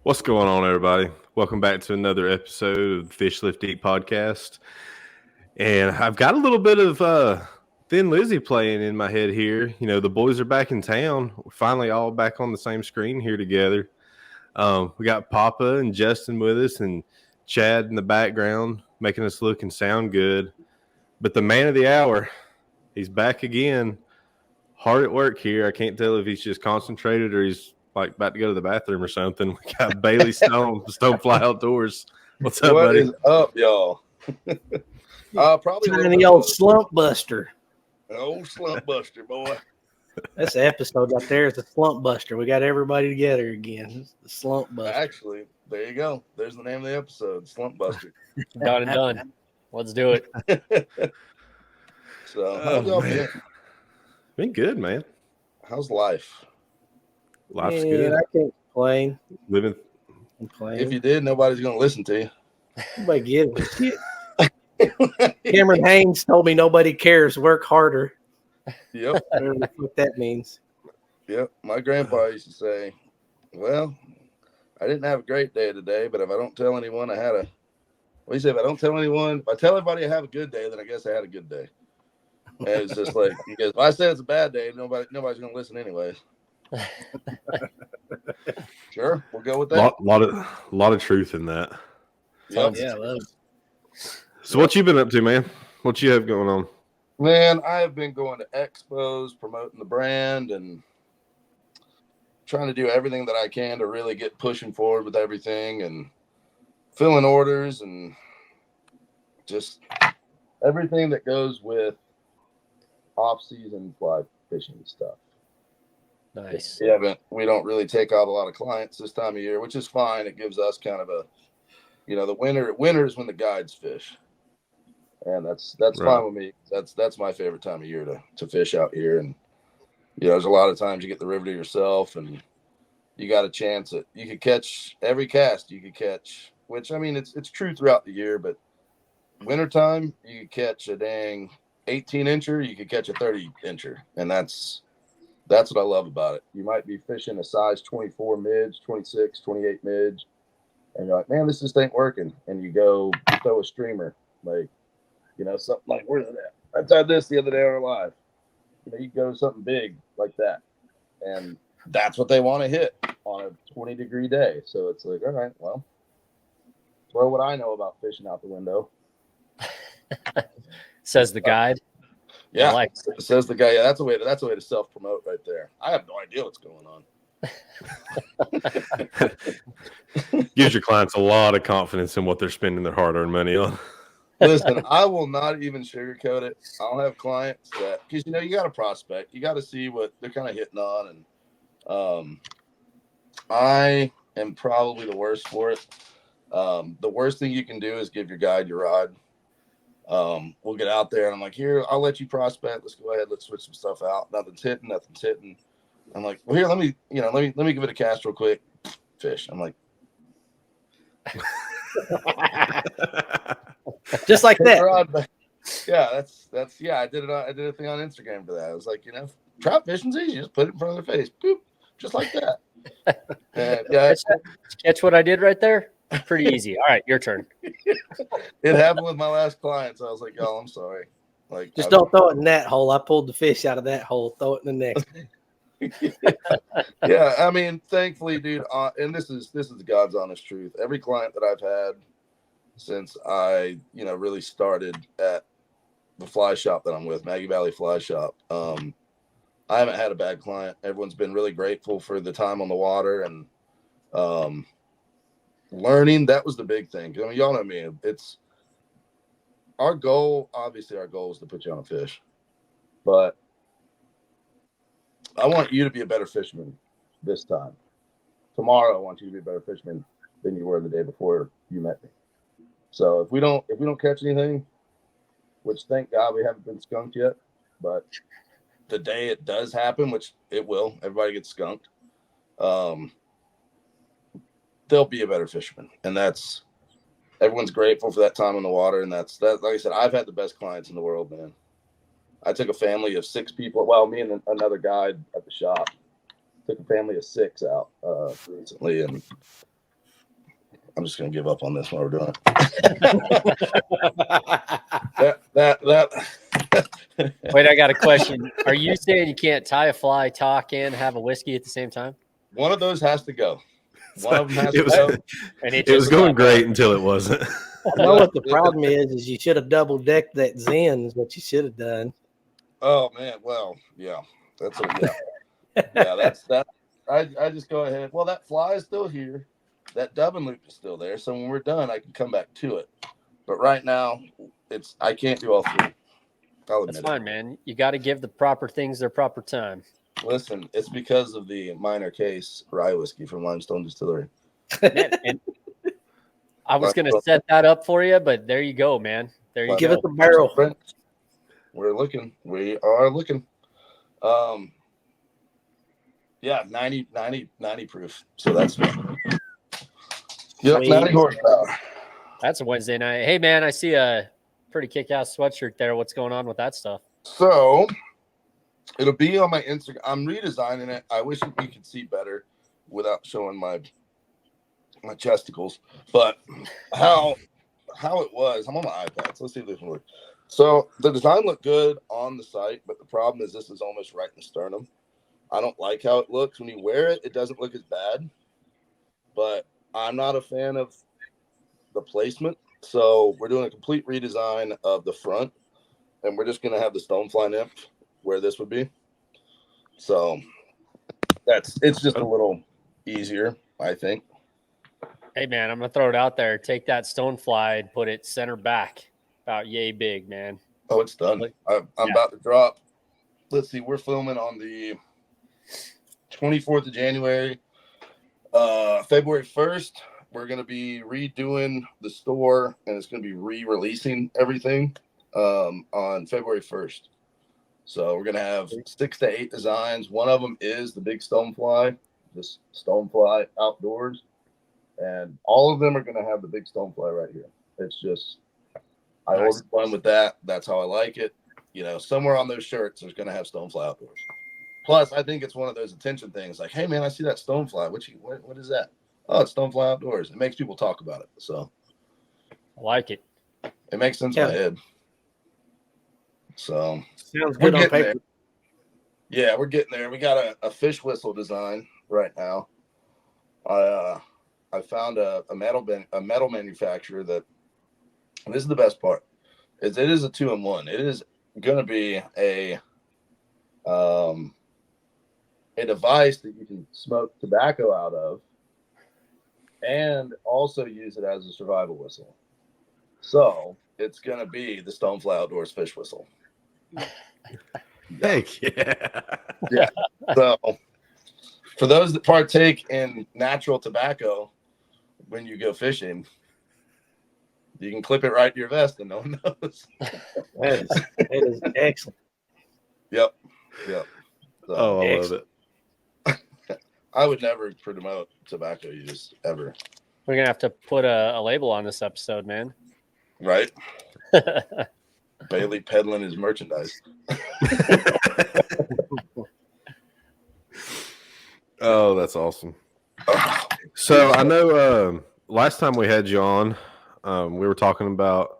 What's going on, everybody? Welcome back to another episode of the Fish Lift Eat podcast. And I've got a little bit of Thin Lizzy playing in my head here. You know, the boys are back in town. We're finally all back on the same screen here together. We got Papa and Justin with us and Chad in the background making us look and sound good. But the man of the hour, he's back again. Hard at work here. I can't tell if he's just concentrated or he's like about to go to the bathroom or something. We got Bailey Stone, StoneFlyOutdoors. What's up, buddy? What is up, y'all? Probably Turning the old Slumpbuster. Old Slumpbuster, boy. That's the episode right there. It's the Slumpbuster. We got everybody together again. It's the Slumpbuster. Actually, there you go. There's the name of the episode, Slumpbuster. Done and done. Let's do it. So, how's y'all been? Been good, man. How's life? Life's Man, good. I can't complain. Living. If you did, nobody's going to listen to you. Nobody gives a shit. Cameron Haynes told me nobody cares. Work harder. Yep. Whatever the fuck that means. Yep. My grandpa used to say, well, I didn't have a great day today, but if I don't tell anyone I had a, what do you say? If I don't tell anyone, if I tell everybody I have a good day, then I guess I had a good day. And it's just like, because if I say it's a bad day, nobody's going to listen anyways. Sure, we'll go with that. Lot of truth in that. Yep. Yeah, I love it. So what you been up to, man? What you have going on? Man, I have been going to expos, promoting the brand, and trying to do everything that I can to really get pushing forward with everything and filling orders and just everything that goes with off-season fly fishing stuff. Nice. We don't really take out a lot of clients this time of year, which is fine. It gives us kind of a, the winter is when the guides fish. And that's right. Fine with me. That's my favorite time of year to fish out here. And there's a lot of times you get the river to yourself and you got a chance at you could catch every cast you could catch, which I mean it's true throughout the year, but wintertime you could catch a dang 18-incher, you could catch a 30-incher, and that's what I love about it. You might be fishing a size 24 midge, 26, 28 midge, and you're like, man, this just ain't working. And you throw a streamer, like, something like, where's that? I tried this the other day on our live. You go something big like that. And that's what they want to hit on a 20-degree day. So it's like, all right, well, throw what I know about fishing out the window. Says the guide. Yeah, says the guy. Yeah, that's a way to self-promote right there. I have no idea what's going on. Gives your clients a lot of confidence in what they're spending their hard-earned money on. Listen, I will not even sugarcoat it. I'll have clients that, because you got to prospect, you got to see what they're kind of hitting on, and I am probably the worst for it. The worst thing you can do is give your guide your rod. We'll get out there and I'm like, here, I'll let you prospect. Let's go ahead. Let's switch some stuff out. Nothing's hitting. I'm like, well, here, let me give it a cast real quick. Fish. I'm like, just like that. Yeah, that's I did a thing on Instagram for that. I was like, trout fishing's easy. Just put it in front of their face. Boop. Just like that. And, catch what I did right there? Pretty easy. All right, your turn. It happened with my last client, so I was like, y'all, I'm sorry. Like, just don't throw it in that hole. I pulled the fish out of that hole. Throw it in the next. Yeah, I mean, thankfully, dude, and this is God's honest truth. Every client that I've had since I, really started at the fly shop that I'm with, Maggie Valley Fly Shop, I haven't had a bad client. Everyone's been really grateful for the time on the water and learning. That was the big thing. I mean, y'all know me. It's our goal. Obviously, our goal is to put you on a fish, but I want you to be a better fisherman this time. Tomorrow, I want you to be a better fisherman than you were the day before you met me. So if we don't catch anything, which thank God we haven't been skunked yet, but the day it does happen, which it will, everybody gets skunked. They'll be a better fisherman, and that's everyone's grateful for that time on the water, and that's that. Like I said, I've had the best clients in the world, man. I took a family of 6 people. Well, me and another guide at the shop took a family of 6 out recently, and I'm just gonna give up on this while we're doing it. Wait, I got a question. Are you saying you can't tie a fly, talk, and have a whiskey at the same time? One of those has to go. One of them has It to was, go. And it it was just going left. great until it wasn't. I know what the problem is you should have double decked that Zen is what you should have done. Oh man, well, yeah. That's that's that. I just go ahead. Well, that fly is still here. That dubbing loop is still there. So when we're done, I can come back to it. But right now, I can't do all three. That's fine, man. You got to give the proper things their proper time. Listen, it's because of the minor case rye whiskey from Limestone Distillery. Man, and I was going to set that up for you, but there you go, man. There you Give go. it the barrel. We're looking. We are looking. Yeah, 90 proof. So that's yep, 90 horsepower. That's a Wednesday night. Hey, man, I see a pretty kick-ass sweatshirt there. What's going on with that stuff? So it'll be on my Instagram. I'm redesigning it. I wish you could see better without showing my chesticles. But how it was, I'm on my iPad. So let's see if this can work. So the design looked good on the site, but the problem is this is almost right in the sternum. I don't like how it looks. When you wear it, it doesn't look as bad. But I'm not a fan of the placement. So we're doing a complete redesign of the front. And we're just going to have the Stonefly nymph where this would be. So it's just a little easier, I think. Hey, man, I'm going to throw it out there. Take that Stonefly and put it center back. About yay big, man. Oh, it's done. I'm about to drop. Let's see. We're filming on the 24th of January. February 1st, we're going to be redoing the store, and it's going to be re-releasing everything on February 1st. So we're going to have 6 to 8 designs. One of them is the big Stonefly, this StoneFly Outdoors. And all of them are going to have the big Stonefly right here. It's just, I ordered one with that. That's how I like it. You know, somewhere on those shirts, there's going to have StoneFly Outdoors. Plus, I think it's one of those attention things. Like, hey, man, I see that Stonefly. What is that? Oh, it's StoneFly Outdoors. It makes people talk about it. So I like it. It makes sense in my head. So sounds good on paper. There. Yeah, we're getting there. We got a fish whistle design right now. I found a metal manufacturer that, and this is the best part, is it is a 2-in-1. It is going to be a device that you can smoke tobacco out of and also use it as a survival whistle. So it's going to be the Stonefly Outdoors fish whistle. Heck yeah. Yeah. So for those that partake in natural tobacco when you go fishing, you can clip it right to your vest and no one knows. That is excellent. Yep. So, Oh, I love it. I would never promote tobacco use ever. We're going to have to put a label on this episode, man. Right? Bailey peddling his merchandise. Oh, that's awesome. So I know last time we had you on, we were talking about,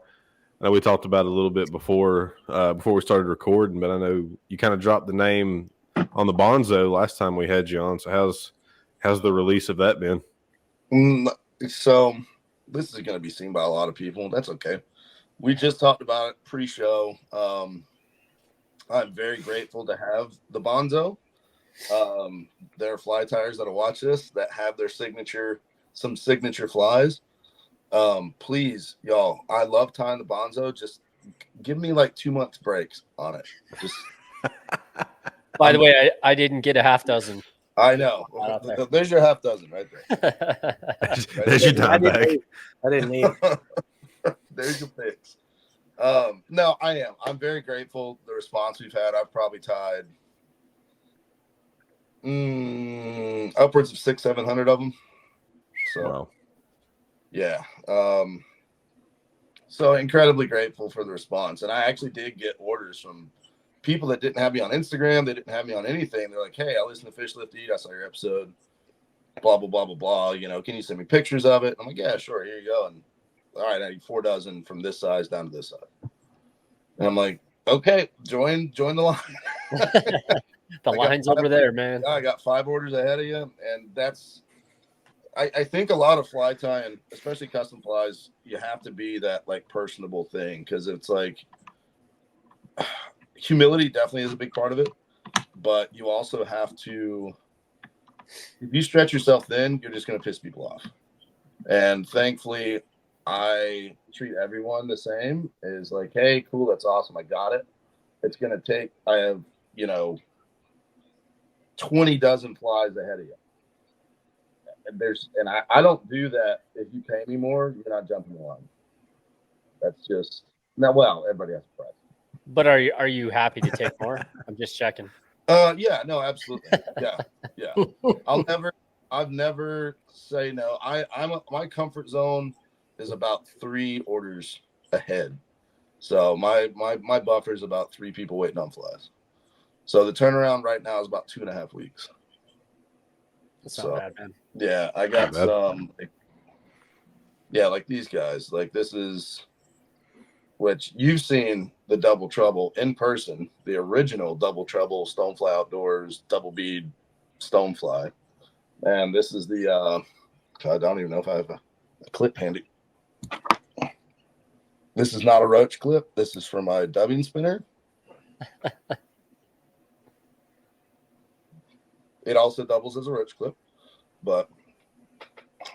I know we talked about it a little bit before we started recording, but I know you kind of dropped the name on the Bonzo last time we had you on. So how's the release of that been? So this is going to be seen by a lot of people. That's okay. We just talked about it pre-show. I'm very grateful to have the Bonzo. There are fly tires that'll watch this that have some signature flies. Please, y'all, I love tying the Bonzo. Just give me like 2 months breaks on it. Just by the way, I didn't get a half dozen. I know. There's your half dozen right there. There's your dime bag. I didn't need it. There's your picks. No, I am. I'm very grateful the response we've had. I've probably tied upwards of 600-700 of them. So wow. Yeah. So incredibly grateful for the response. And I actually did get orders from people that didn't have me on Instagram. They didn't have me on anything. They're like, hey, I listened to Fish Lift Eat. I saw your episode. blah, blah, blah, blah, blah. Can you send me pictures of it? I'm like, yeah, sure. Here you go. And all right, I need 4 dozen from this size down to this size. And I'm like, okay, join the line. The line's over there, man. I got 5 orders ahead of you. And that's, I think a lot of fly tying, especially custom flies, you have to be that like personable thing. Cause it's like humility definitely is a big part of it, but you also have to, if you stretch yourself thin, you're just going to piss people off. And thankfully I treat everyone the same. Is like, hey, cool. That's awesome. I got it. It's going to take, I have, 20 dozen flies ahead of you. And I don't do that. If you pay me more, you're not jumping the line. That's just now. Well, everybody has a price. But are you happy to take more? I'm just checking. Yeah, no, absolutely. Yeah. I've never say no. My comfort zone is about 3 orders ahead. So my buffer is about 3 people waiting on flies. So the turnaround right now is about 2.5 weeks. That's not bad, man. Yeah, I got some. Yeah, like these guys. Like this is, which you've seen the Double Trouble in person, the original Double Trouble StoneFly Outdoors double bead Stonefly, and this is the. I don't even know if I have a clip handy. This is not a roach clip. This is for my dubbing spinner. It also doubles as a roach clip, but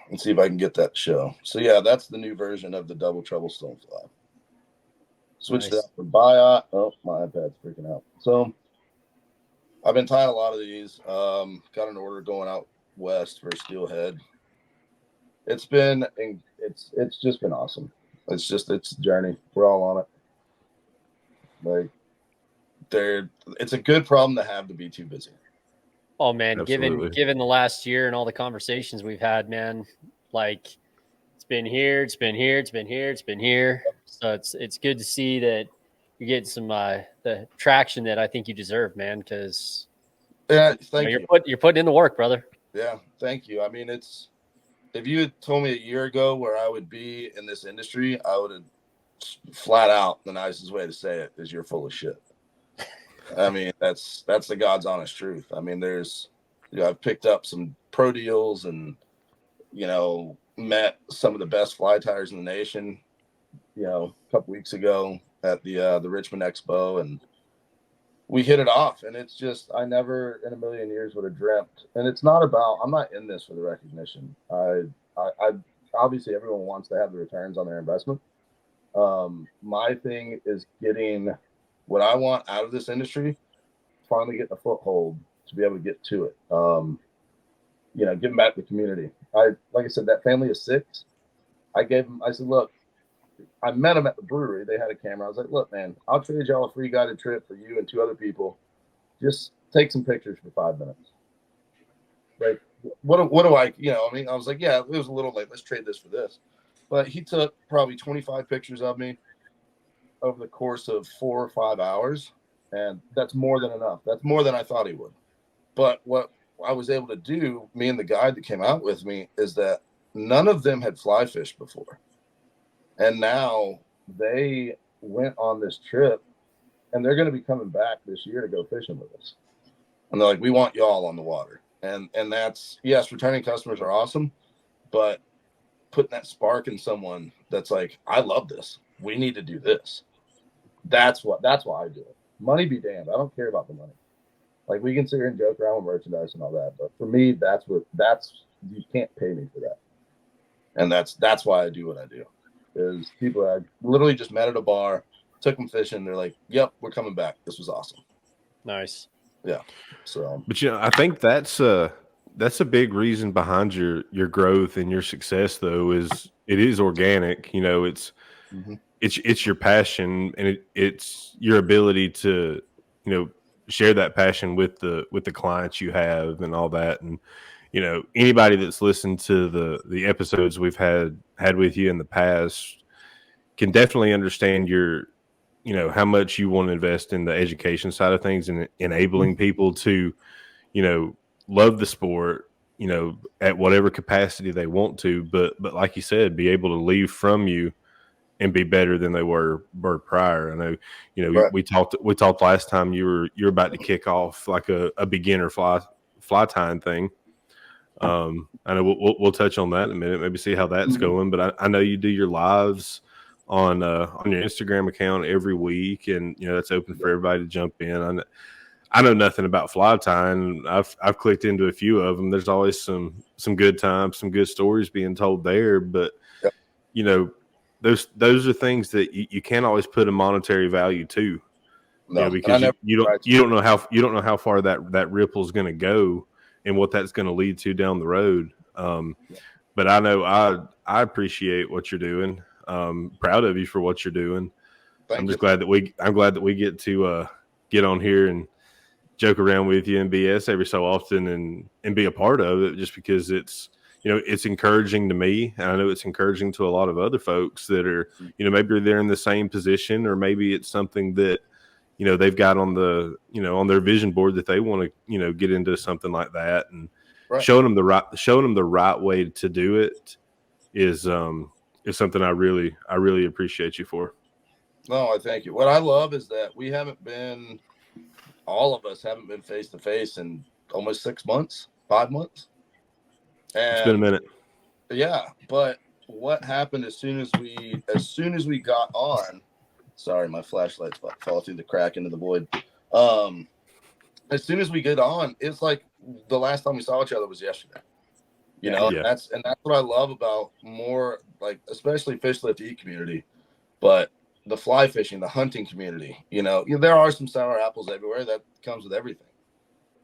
let's see if I can get that to show. So yeah, that's the new version of the Double Trouble Stonefly. Switched it up for biot. Oh, my iPad's freaking out. So I've been tying a lot of these. Got an order going out west for steelhead. It's just been awesome. It's a journey. We're all on it. Like it's a good problem to have to be too busy. Oh man, Absolutely. given the last year and all the conversations we've had, man, like it's been here. So it's good to see that you're getting some the traction that I think you deserve, man. Because thank you. You're putting in the work, brother. Yeah, thank you. I mean, if you had told me a year ago where I would be in this industry, I would have flat out, the nicest way to say it is you're full of shit. I mean, that's the God's honest truth. I mean, I've picked up some pro deals and, met some of the best fly tyers in the nation, a couple weeks ago at the Richmond Expo, and we hit it off. And it's just, I never in a million years would have dreamt. And it's not about, I'm not in this for the recognition. I obviously everyone wants to have the returns on their investment. My thing is getting what I want out of this industry, finally getting a foothold to be able to get to it. Giving back to the community. Like I said, that family of 6, I said, look, I met them at the brewery. They had a camera. I was like, look, man, I'll trade y'all a free guided trip for you and 2 other people. Just take some pictures for 5 minutes. Like, what do I, I was like, yeah, it was a little late. Let's trade this for this. But he took probably 25 pictures of me over the course of 4 or 5 hours. And that's more than enough. That's more than I thought he would. But what I was able to do, me and the guide that came out with me, is that none of them had fly fished before. And now they went on this trip and they're going to be coming back this year to go fishing with us. And they're like, we want y'all on the water. And that's, yes, returning customers are awesome, but putting that spark in someone that's like, I love this. We need to do this. That's why I do it. Money be damned. I don't care about the money. Like, we can sit here and joke around with merchandise and all that, but for me, you can't pay me for that. And that's why I do what I do. Is people I literally just met at a bar, took them fishing. They're like, yep, we're coming back. This was awesome. Nice. Yeah. So, but I think that's a big reason behind your growth and your success, though, is it is organic. It's your passion, and it's your ability to, share that passion with the clients you have and all that. And, anybody that's listened to the episodes we've had with you in the past can definitely understand your, how much you want to invest in the education side of things and enabling people to, love the sport, at whatever capacity they want to, but like you said, be able to leave from you and be better than they were prior. I know, Right. we talked last time you're about to kick off like a beginner fly tying thing. I know we'll touch on that in a minute, maybe see how that's going. But I know you do your lives on your Instagram account every week, and that's open for everybody to jump in. I know nothing about fly tying. I've clicked into a few of them. There's always some good times, some good stories being told there. But Yep. those are things that you can't always put a monetary value to. No, because you don't know how far that ripple is going to go and what that's going to lead to down the road. But I know I appreciate what you're doing. Proud of you for what you're doing. I'm glad that we get to get on here and joke around with you and BS every so often and be a part of it, just because it's encouraging to me, and I know it's encouraging to a lot of other folks that are maybe they're in the same position, or maybe it's something that they've got on the on their vision board that they want to get into something like that, and showing them the right way to do it is something I really appreciate you for. No, I thank you. What I love is that all of us haven't been face to face in almost 6 months, 5 months. And it's been a minute. Yeah, but what happened as soon as we got on? Sorry, my flashlight's fall through the crack into the void. As soon as we get on, it's like the last time we saw each other was yesterday. And that's what I love about more, like, especially Fish Lift Eat community, but the fly fishing, the hunting community. There are some sour apples everywhere. That comes with everything.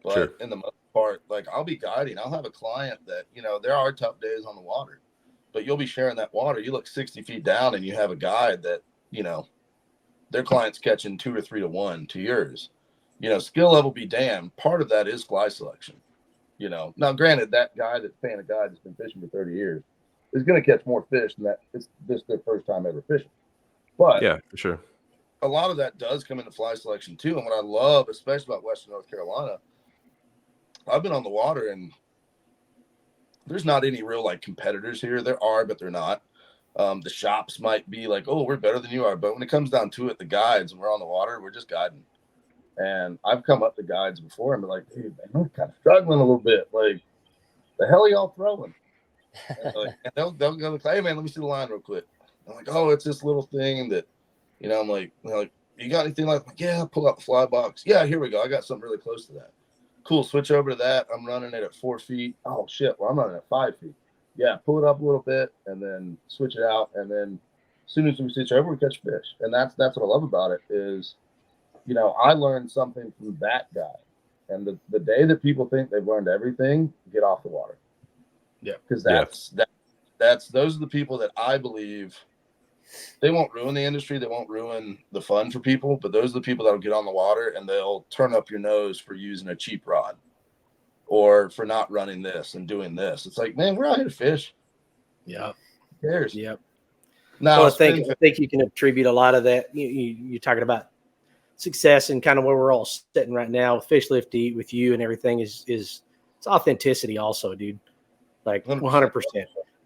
But in the most part, like, I'll be guiding. I'll have a client that, there are tough days on the water, but you'll be sharing that water. You look 60 feet down and you have a guide that, their client's catching 2 or 3 to 1 to yours. Skill level be damned. Part of that is fly selection. Now granted, that guy that's paying a guide that's been fishing for 30 years is going to catch more fish than that. It's just their first time ever fishing. But yeah, for sure, a lot of that does come into fly selection too. And what I love, especially about Western North Carolina, I've been on the water and there's not any real like competitors here. There are, but they're not. The shops might be like, oh, we're better than you are. But when it comes down to it, the guides, and we're on the water, we're just guiding. And I've come up to guides before and be like, hey, man, I'm kind of struggling a little bit. Like, the hell are y'all throwing? And they'll go like, hey, man, let me see the line real quick. I'm like, oh, it's this little thing that, I'm like, you got anything like, yeah, pull out the fly box. Yeah, here we go. I got something really close to that. Cool. Switch over to that. I'm running it at 4 feet. Oh, shit. Well, I'm running at 5 feet. Yeah, pull it up a little bit and then switch it out. And then as soon as we switch over, we catch fish. And that's what I love about it is, I learned something from that guy. And the day that people think they've learned everything, get off the water. Yeah. Because those are the people that I believe they won't ruin the industry. They won't ruin the fun for people, but those are the people that'll get on the water and they'll turn up your nose for using a cheap rod or for not running this and doing this. It's like, man, we're out here to fish. Yeah. Who cares? Yep. Now, I think you can attribute a lot of that. You're talking about success and kind of where we're all sitting right now with Fish Lift Eat with you and everything is it's authenticity also, dude. Like 100%.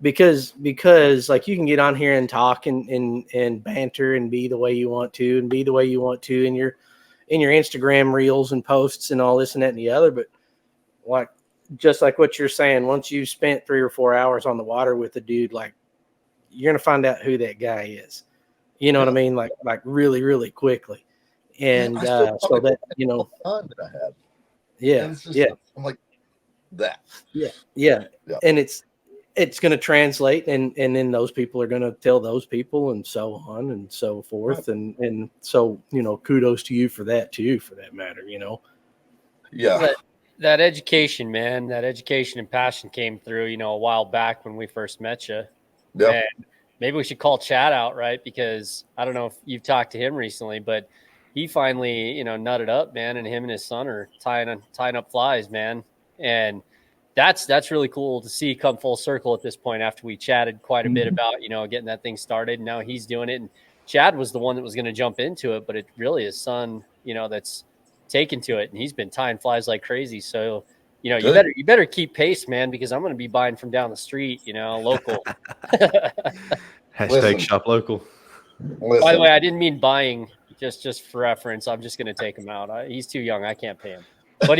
Because like you can get on here and talk and banter and be the way you want to and be the way you want to in your Instagram reels and posts and all this and that and the other. But like, just like what you're saying, once you've spent 3 or 4 hours on the water with a dude, like you're going to find out who that guy is. You know what I mean? Like really, really quickly. And so that, fun that I have. Yeah. And it's just, yeah. I'm like that. Yeah. And it's going to translate and then those people are going to tell those people and so on and so forth. Right. And so, kudos to you for that too, for that matter, Yeah. That education, man, that education and passion came through, a while back when we first met you. Yeah. And maybe we should call Chad out, right? Because I don't know if you've talked to him recently, but he finally, nutted up, man, and him and his son are tying up flies, man. And that's really cool to see come full circle at this point after we chatted quite a bit about, getting that thing started. And now he's doing it. And Chad was the one that was going to jump into it, but it really his son, that's taken to it. And he's been tying flies like crazy. So you know, Good. you better keep pace, man, because I'm going to be buying from down the street, you know, local. Hashtag Listen. shop local. By the way, I didn't mean buying, just for reference. I'm just going to take him out. He's too young. I can't pay him. But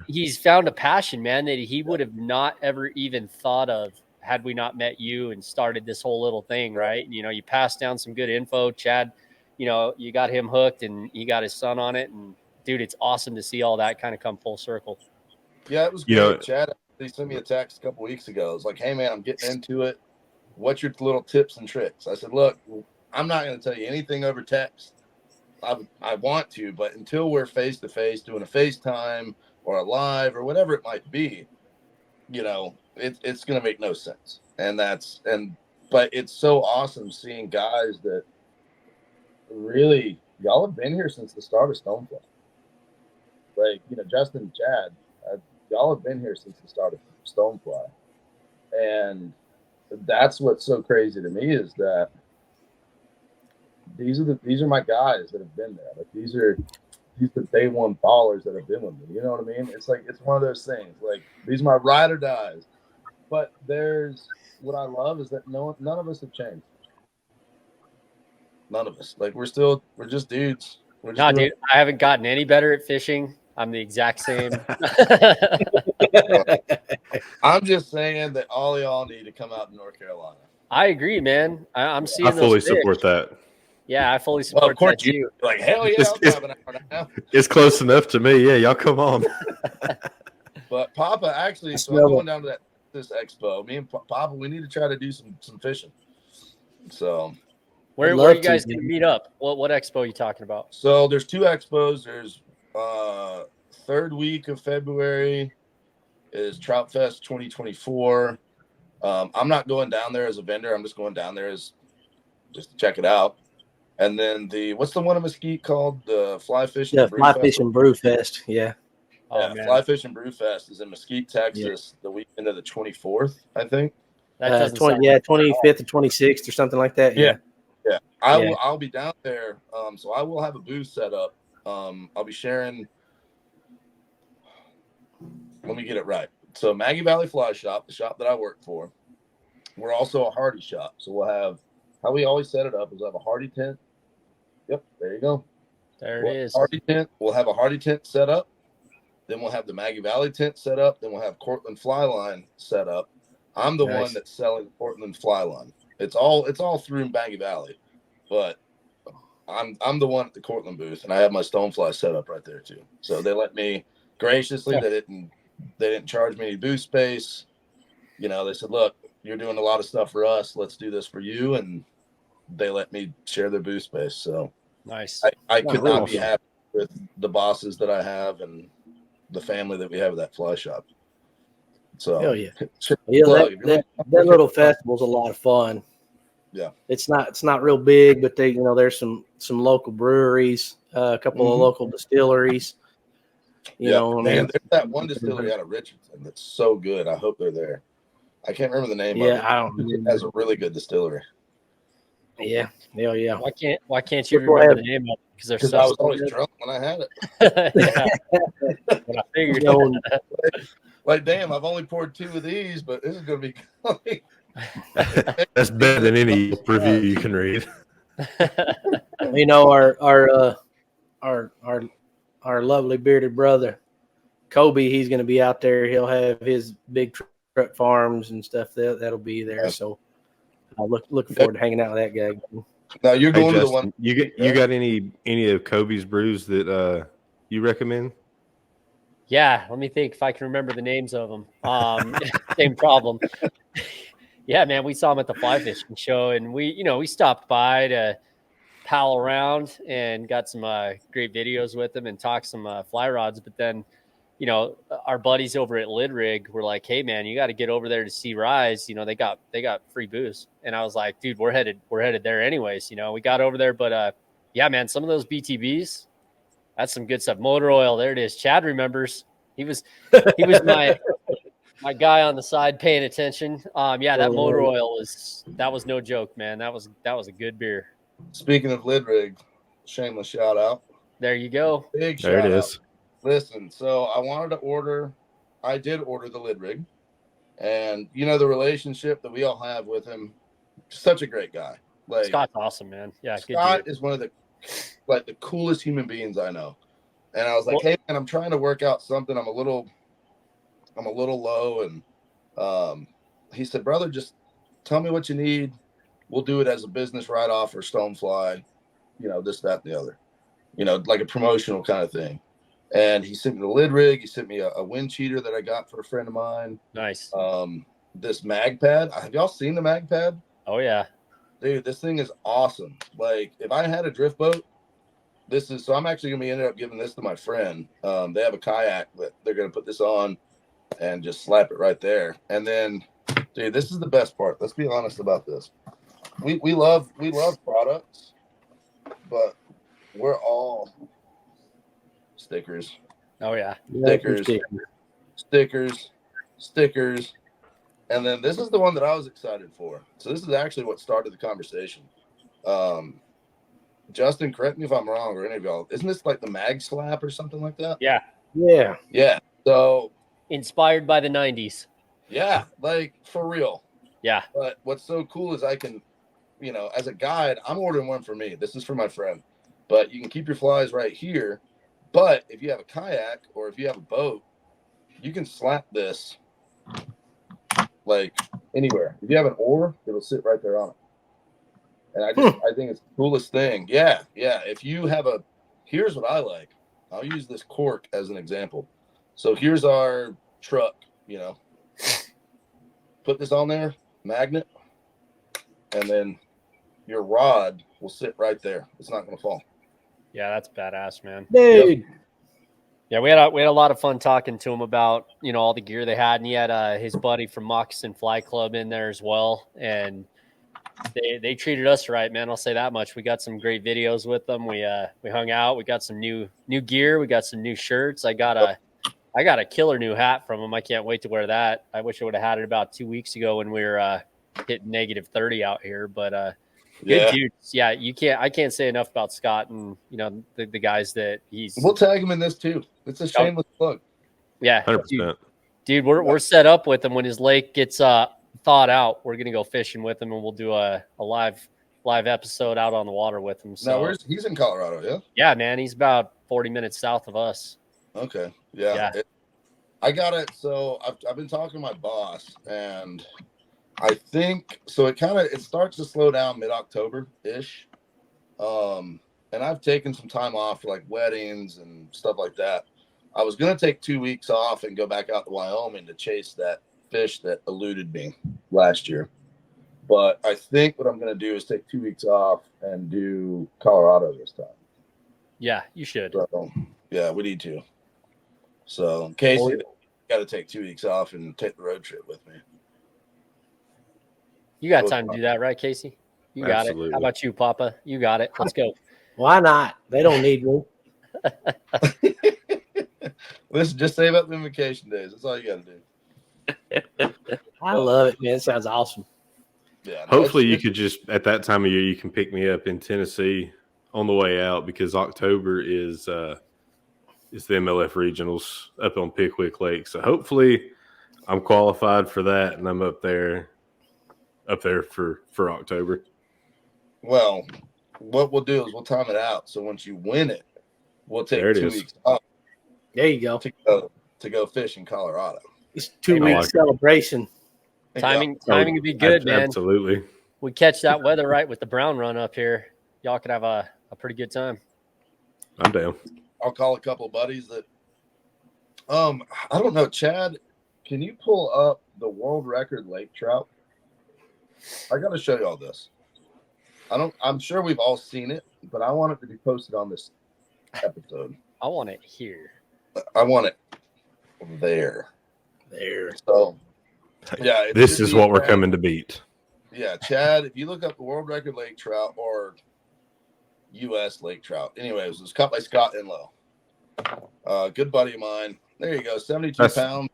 he's found a passion, man, that he would have not ever even thought of had we not met you and started this whole little thing, right? You know, you passed down some good info. Chad, you know, you got him hooked and he got his son on it. And dude, it's awesome to see all that kind of come full circle. Yeah, it was great. You know, Chad, they sent me a text a couple weeks ago. It's like, hey man, I'm getting into it. What's your little tips and tricks? I said, look, I'm not going to tell you anything over text. I want to, but until we're face to face doing a FaceTime or a live or whatever it might be, you know, it's going to make no sense. But it's so awesome seeing guys that really, y'all have been here since the start of Stonefly. Like, you know, Justin and Chad, y'all have been here since the start of Stonefly. And that's what's so crazy to me is that these are my guys that have been there. Like these are the day one ballers that have been with me. You know what I mean? It's like it's one of those things. Like these are my ride or dies. But there's what I love is that none of us have changed. None of us. Like we're just dudes. Dude, I haven't gotten any better at fishing. I'm the exact same. I'm just saying that all y'all need to come out to North Carolina. I agree, man. I'm seeing. I fully support that. Yeah, I fully support of course that too. Like hell yeah, I'll drive an hour and a half. It's close enough to me. Yeah, y'all come on. But Papa, actually, so I'm going down to this expo. Me and Papa, we need to try to do some fishing. So where are you guys going to meet up? What expo are you talking about? So there's two expos. There's third week of February is Trout Fest 2024. I'm not going down there as a vendor. I'm just going down there as just to check it out. And then what's the one in Mesquite called? The Fly Fishing. Yeah, Fly Fishing Brew Fest. Yeah. Yeah, Fly Fishing Brew Fest is in Mesquite, Texas, the weekend of the 24th, I think. That 25th to 26th or something like that. Yeah. I'll be down there. So I will have a booth set up. I'll be sharing. Let me get it right. So Maggie Valley Fly Shop, the shop that I work for, we're also a Hardy shop. So we'll have, how we always set it up is we'll have a Hardy tent. Yep, there you go. There it is. Hardy tent. We'll have a Hardy tent set up. Then we'll have the Maggie Valley tent set up. Then we'll have Cortland Fly Line set up. I'm the one that's selling Portland Fly Line. It's all through Maggie Valley, but I'm the one at the Cortland booth, and I have my Stonefly set up right there too. So they let me graciously. They didn't charge me any booth space. You know, they said, "Look, you're doing a lot of stuff for us. Let's do this for you," and they let me share their booth space. So nice. I could not be happy with the bosses that I have and the family that we have at that fly shop. So hell yeah. That little festival's a lot of fun. Yeah. It's not real big, but there's some local breweries, a couple of local distilleries. You know, man, there's that one distillery out of Richardson that's so good. I hope they're there. I can't remember the name of it. I don't know. It has a really good distillery. Yeah. Hell yeah. Why can't you remember the name of it? Because I was always drunk when I had it. What I figured. Like, damn, I've only poured 2 of these, but this is going to be That's better than any review you can read. You know, our lovely bearded brother Kobe, he's going to be out there. He'll have his big truck farms and stuff that'll be there. So I look forward to hanging out with that guy. Now you're going to the Justin, one. You got any of Kobe's brews that you recommend? Yeah, let me think if I can remember the names of them. Same problem. Yeah, man, we saw him at the fly fishing show, and we stopped by to pal around and got some great videos with him and talked some fly rods. But then, our buddies over at Lid Rig were like, "Hey, man, you got to get over there to see Rise. They got free booze." And I was like, "Dude, we're headed there anyways." We got over there, but yeah, man, some of those BTBs. That's some good stuff. Motor oil, there it is. Chad remembers. He was my guy on the side paying attention. Yeah, that motor oil was no joke, man. That was a good beer. Speaking of Lid Rig, shameless shout out. There you go. Big shout out. Listen, so I did order the lid rig, and the relationship that we all have with him, such a great guy. Like, Scott's awesome, man. Yeah, Scott good dude. is one of the coolest human beings I know. And I was like, Well, hey man, I'm trying to work out something. I'm a little low, and he said, brother, just tell me what you need. We'll do it as a business write-off for Stonefly, this, that, and the other, like a promotional kind of thing. And he sent me the lid rig. He sent me a wind cheater that I got for a friend of mine. nice. This mag pad. Have y'all seen the mag pad? Oh yeah. Dude, this thing is awesome. Like, if I had a drift boat, so I'm actually going to ended up giving this to my friend. They have a kayak that they're going to put this on and just slap it right there. And then, dude, this is the best part. Let's be honest about this. We love products, but we're all stickers. Oh yeah. Stickers. And then this is the one that I was excited for. So this is actually what started the conversation. Justin, correct me if I'm wrong, or any of y'all. Isn't this like the mag slap or something like that? Yeah. Yeah. So Inspired by the 90s. yeah, like for real. Yeah. But what's so cool is I can, as a guide, I'm ordering one for me. This is for my friend. But you can keep your flies right here. But if you have a kayak or if you have a boat, you can slap this like anywhere. If you have an oar, it'll sit right there on it. And I think it's the coolest thing. Yeah. If you have here's what I like. I'll use this cork as an example. So here's our truck, put this on there, magnet, and then your rod will sit right there. It's not going to fall. Yeah, that's badass, man. Dude. Yep. Yeah, we had a lot of fun talking to him about, all the gear they had, and he had his buddy from Moccasin Fly Club in there as well, and they treated us right, man. I'll say that much. We got some great videos with them. We hung out. We got some new gear. We got some new shirts. I got a killer new hat from them. I can't wait to wear that. I wish I would have had it about 2 weeks ago when we were hitting -30 out here, but good dudes. Yeah, I can't say enough about Scott and the guys that he's. We'll tag him in this too. It's a shameless plug. Yeah, 100%. Dude, we're set up with him when his lake gets thawed out. We're gonna go fishing with him, and we'll do a live episode out on the water with him. So now he's in Colorado, yeah? Yeah, man, he's about 40 minutes south of us. Okay, yeah. I got it. So I've been talking to my boss, and I think so. It starts to slow down mid-October ish, and I've taken some time off for like weddings and stuff like that. I was gonna take 2 weeks off and go back out to Wyoming to chase that fish that eluded me last year. But I think what I'm going to do is take 2 weeks off and do Colorado this time. Yeah, you should. So, yeah, we need to. So, Casey, got to take 2 weeks off and take the road trip with me. You got time to do that, right, Casey? You got Absolutely. it. How about you, Papa? You got it. Let's go. Why not? They don't need me. Listen, just save up the vacation days. That's all you got to do. I love it, man. It sounds awesome. Yeah. Hopefully you could just, at that time of year, you can pick me up in Tennessee on the way out, because October is the MLF regionals up on Pickwick Lake. So hopefully I'm qualified for that, and I'm up there for October. Well, what we'll do is we'll time it out. So once you win it, we'll take 2 weeks off. There you go. To go fish in Colorado. It's 2 weeks celebration. Timing would be good, man. Absolutely. We catch that weather right with the brown run up here. Y'all could have a pretty good time. I'm down. I'll call a couple of buddies that I don't know, Chad, can you pull up the world record lake trout? I got to show you all this. I'm sure we've all seen it, but I want it to be posted on this episode. I want it here. I want it there. So, yeah. This is what we're coming to beat. Yeah, Chad, if you look up the world record lake trout or U.S. lake trout, anyways, it was caught by Scott Inlow. Good buddy of mine. There you go, 72 pounds.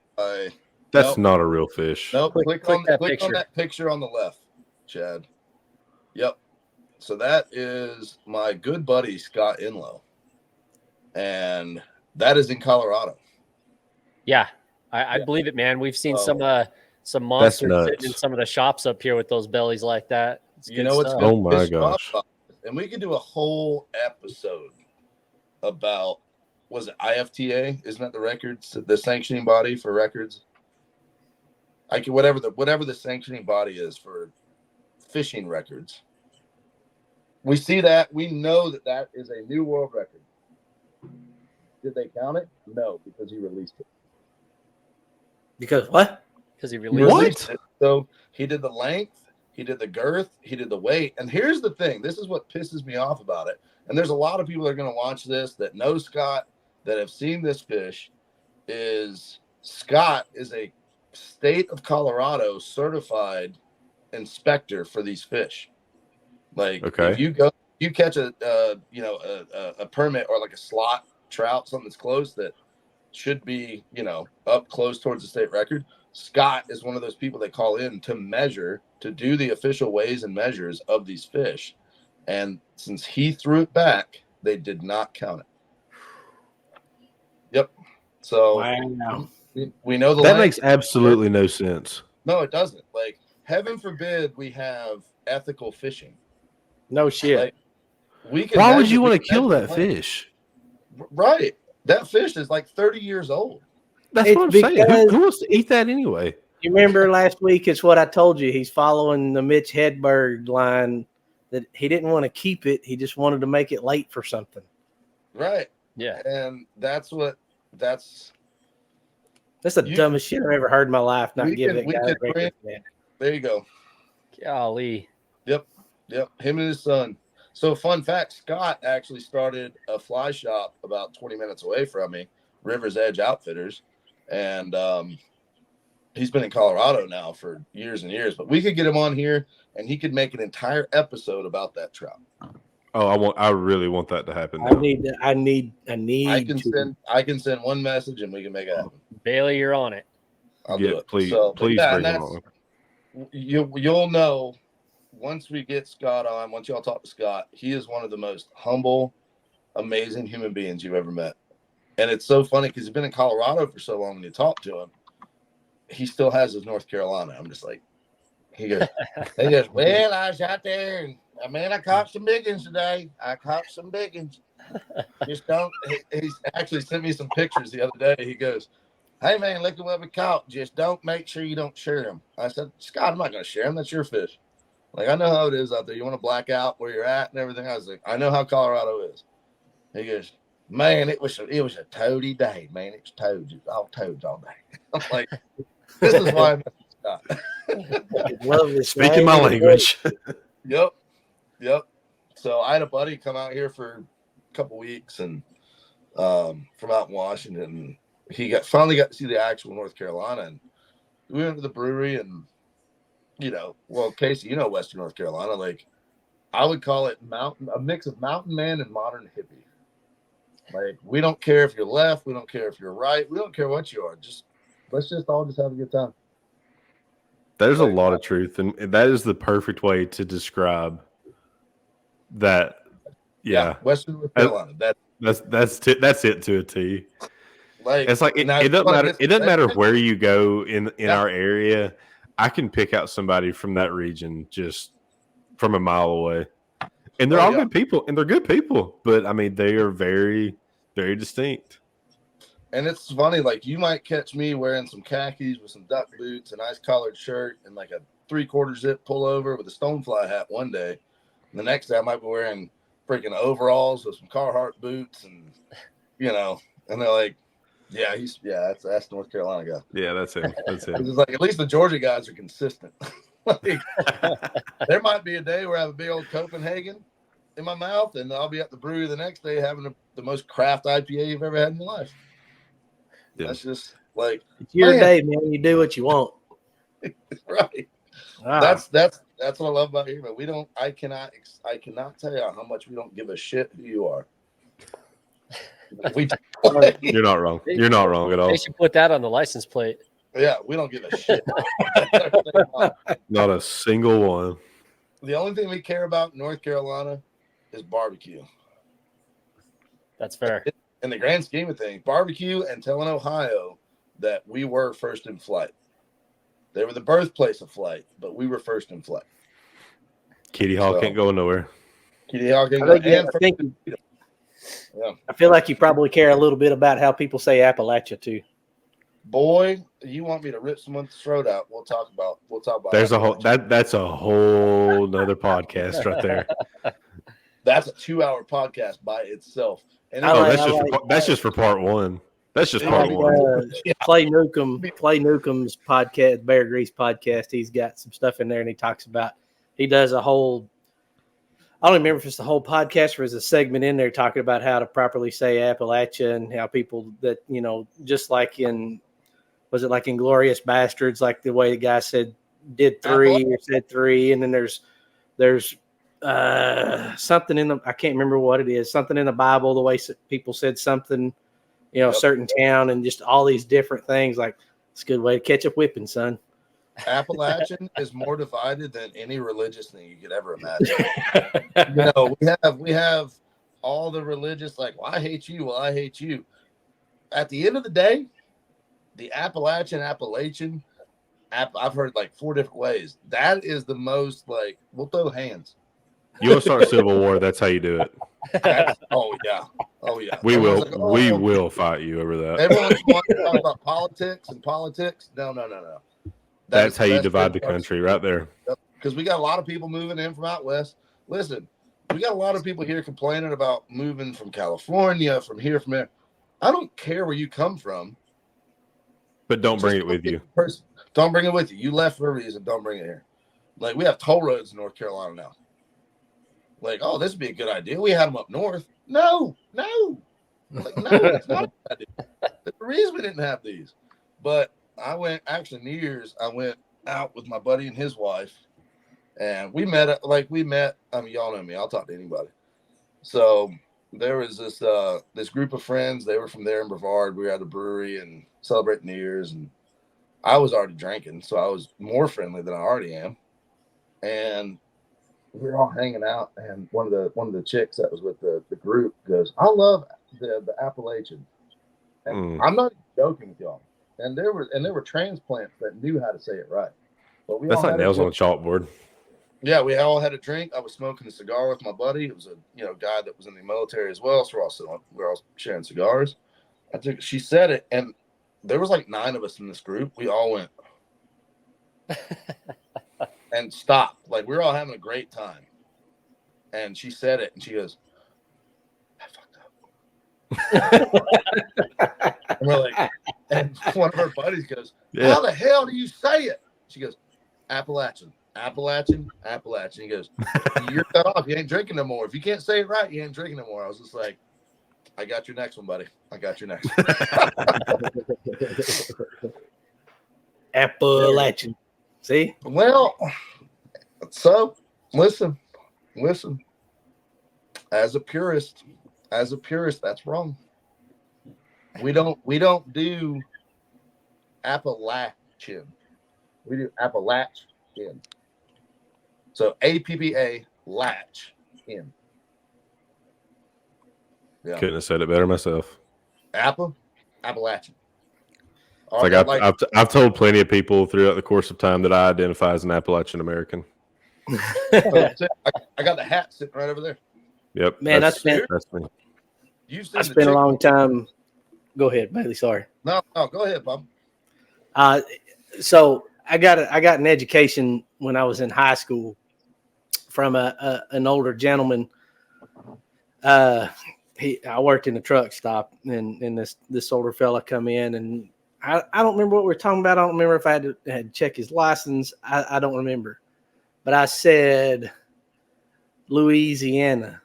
That's not a real fish. Nope. Click on that picture on the left, Chad. Yep. So that is my good buddy Scott Inlow. And That is in Colorado. Yeah, I believe it, man. We've seen some monsters sitting in some of the shops up here with those bellies like that. It's you know what's stuff. good? Oh my gosh! And we could do a whole episode about, was it IFTA? Isn't that the records, the sanctioning body for records? Whatever the sanctioning body is for fishing records. We see that. We know that is a new world record. Did they count it? No, because he released it. Because what? Because he released it. So he did the length, he did the girth, he did the weight. And here's the thing. This is what pisses me off about it. And there's a lot of people that are going to watch this that know Scott, that have seen this fish. Is Scott is a state of Colorado certified inspector for these fish. Like, if you catch a permit or like a slot trout, something that's close that should be, up close towards the state record, Scott is one of those people they call in to measure, to do the official weighs and measures of these fish. And since he threw it back, they did not count it. Yep. So wow. we know that makes absolutely no sense. No, it doesn't. Like, heaven forbid we have ethical fishing. No shit. Like, why would you want to kill that fish? Right. That fish is like 30 years old. That's what I'm saying. Who wants to eat that anyway? You remember last week, it's what I told you. He's following the Mitch Hedberg line that he didn't want to keep it. He just wanted to make it late for something. Right. Yeah. And that's the dumbest shit I've ever heard in my life. Not give that guy a record. There you go. Golly. Yep. Him and his son. So, fun fact, Scott actually started a fly shop about 20 minutes away from me, River's Edge Outfitters. And he's been in Colorado now for years and years. But we could get him on here, and he could make an entire episode about that trout. Oh, I really want that to happen. I need. I can send one message, and we can make it happen. Bailey, you're on it. I'll do it. Please bring him on. You'll know. Once we get Scott on, once y'all talk to Scott, he is one of the most humble, amazing human beings you've ever met. And it's so funny because he's been in Colorado for so long. When you talk to him, he still has his North Carolina. I'm just like, he goes, well, I was out there and I caught some big ones today. Just don't. He's actually sent me some pictures the other day. He goes, hey man, look at what we caught. Just don't make sure you don't share them. I said, Scott, I'm not going to share them. That's your fish. Like, I know how it is out there. You want to black out where you're at and everything. I was like, I know how Colorado is. He goes, man, it was a toady day, man. It was toads. It was all toads all day. I'm like, this is why I'm Scott. Speaking my language. Yep. So I had a buddy come out here for a couple weeks and from out in Washington. He finally got to see the actual North Carolina. And we went to the brewery and, Casey, Western North Carolina, like I would call it a mix of mountain man and modern hippie. Like, we don't care if you're left, we don't care if you're right, we don't care what you are. Let's all have a good time. There's a lot of truth, and that is the perfect way to describe that. Yeah. Western North Carolina. That's it to a T. Like, it's like it doesn't matter. It doesn't matter where you go in our area. I can pick out somebody from that region just from a mile away, and they're all good people, and they're good people. But I mean, they are very, very distinct. And it's funny, like you might catch me wearing some khakis with some duck boots, a nice collared shirt, and like a 3/4 zip pullover with a Stonefly hat one day. And the next day I might be wearing freaking overalls with some Carhartt boots, and and they're like, that's North Carolina guy. Yeah, that's him. It's like, at least the Georgia guys are consistent. Like, there might be a day where I have a big old Copenhagen in my mouth, and I'll be at the brewery the next day having the most craft IPA you've ever had in your life. Yeah. That's just like, it's your day, man. You do what you want. Right. Wow. That's what I love about here, but I cannot tell you how much we don't give a shit who you are. You're not wrong. You're not wrong at all. They should put that on the license plate. Yeah, we don't give a shit. Not a single one. The only thing we care about in North Carolina is barbecue. That's fair. in the grand scheme of things, barbecue and telling Ohio that we were first in flight. They were the birthplace of flight, but we were first in flight. Kitty Hawk can't go nowhere. Kitty Hawk can't I go. think, I feel like you probably care a little bit about how people say Appalachia too. Boy, you want me to rip someone's throat out? We'll talk about. There's a whole that's a whole nother podcast right there. That's a 2-hour podcast by itself. And that's just for part one. That's just part one. Clay Newcomb's podcast, Bear Grease podcast. He's got some stuff in there, and he talks about. He does a whole. I don't remember if it's the whole podcast or is a segment in there talking about how to properly say Appalachia and how people that just like in. Was it like Inglorious Bastards, like the way the guy said did three or said three, and then there's something in the I can't remember what it is, something in the Bible, the way people said something, certain town, and just all these different things. Like it's a good way to catch a whipping, son. Appalachian is more divided than any religious thing you could ever imagine. We have all the religious like, well, I hate you, well, I hate you. At the end of the day. The Appalachian, I've heard like 4 different ways. That is the most like, we'll throw hands. You want to start a civil war? That's how you do it. Oh yeah. We will fight you over that. Everyone wants to talk about politics. No. That's how you divide the country, right there. Because we got a lot of people moving in from out west. Listen, we got a lot of people here complaining about moving from California, from here, from there. I don't care where you come from. But don't bring it with you. Don't bring it with you. You left for a reason. Don't bring it here. Like, we have toll roads in North Carolina now. Like, oh, this would be a good idea. We had them up north. No. Like, no, it's not a good idea. There's a reason we didn't have these. But I went, actually, New Year's, I went out with my buddy and his wife. And we met, I mean, y'all know me. I'll talk to anybody. So there was this group of friends. They were from there in Brevard. We were at a brewery and celebrating New Year's, and I was already drinking, so I was more friendly than I already am. And we were all hanging out, and one of the chicks that was with the group goes, "I love the Appalachians." And I'm not joking with y'all. And there were transplants that knew how to say it right. But that's like nails on a chalkboard. Yeah, we all had a drink. I was smoking a cigar with my buddy. It was a guy that was in the military as well. So we're all sharing cigars. She said it, and there was like 9 of us in this group. We all went and stopped. Like, we were all having a great time. And she said it, and she goes, "I fucked up." And we're like, and one of our buddies goes, "How the hell do you say it?" She goes, "Appalachian. Appalachian." He goes, "You're cut off. You ain't drinking no more. If you can't say it right, you ain't drinking no more." I was just like, "I got your next one, buddy. I got your next one." Appalachian. See? Well, so listen. As a purist, that's wrong. We don't do Appalachian. We do Appalachian. So APPA latch in. Yeah. Couldn't have said it better myself. Appalachian. It's like I've told plenty of people throughout the course of time that I identify as an Appalachian American. I got the hat sitting right over there. Yep. Man, I spent a long time. Go ahead, Bailey. Sorry. No, go ahead, Bob. So I got an education when I was in high school from an older gentleman. I worked in a truck stop, and this older fella come in, and I don't remember what we were talking about. I don't remember if I had to check his license. I don't remember, but I said Louisiana.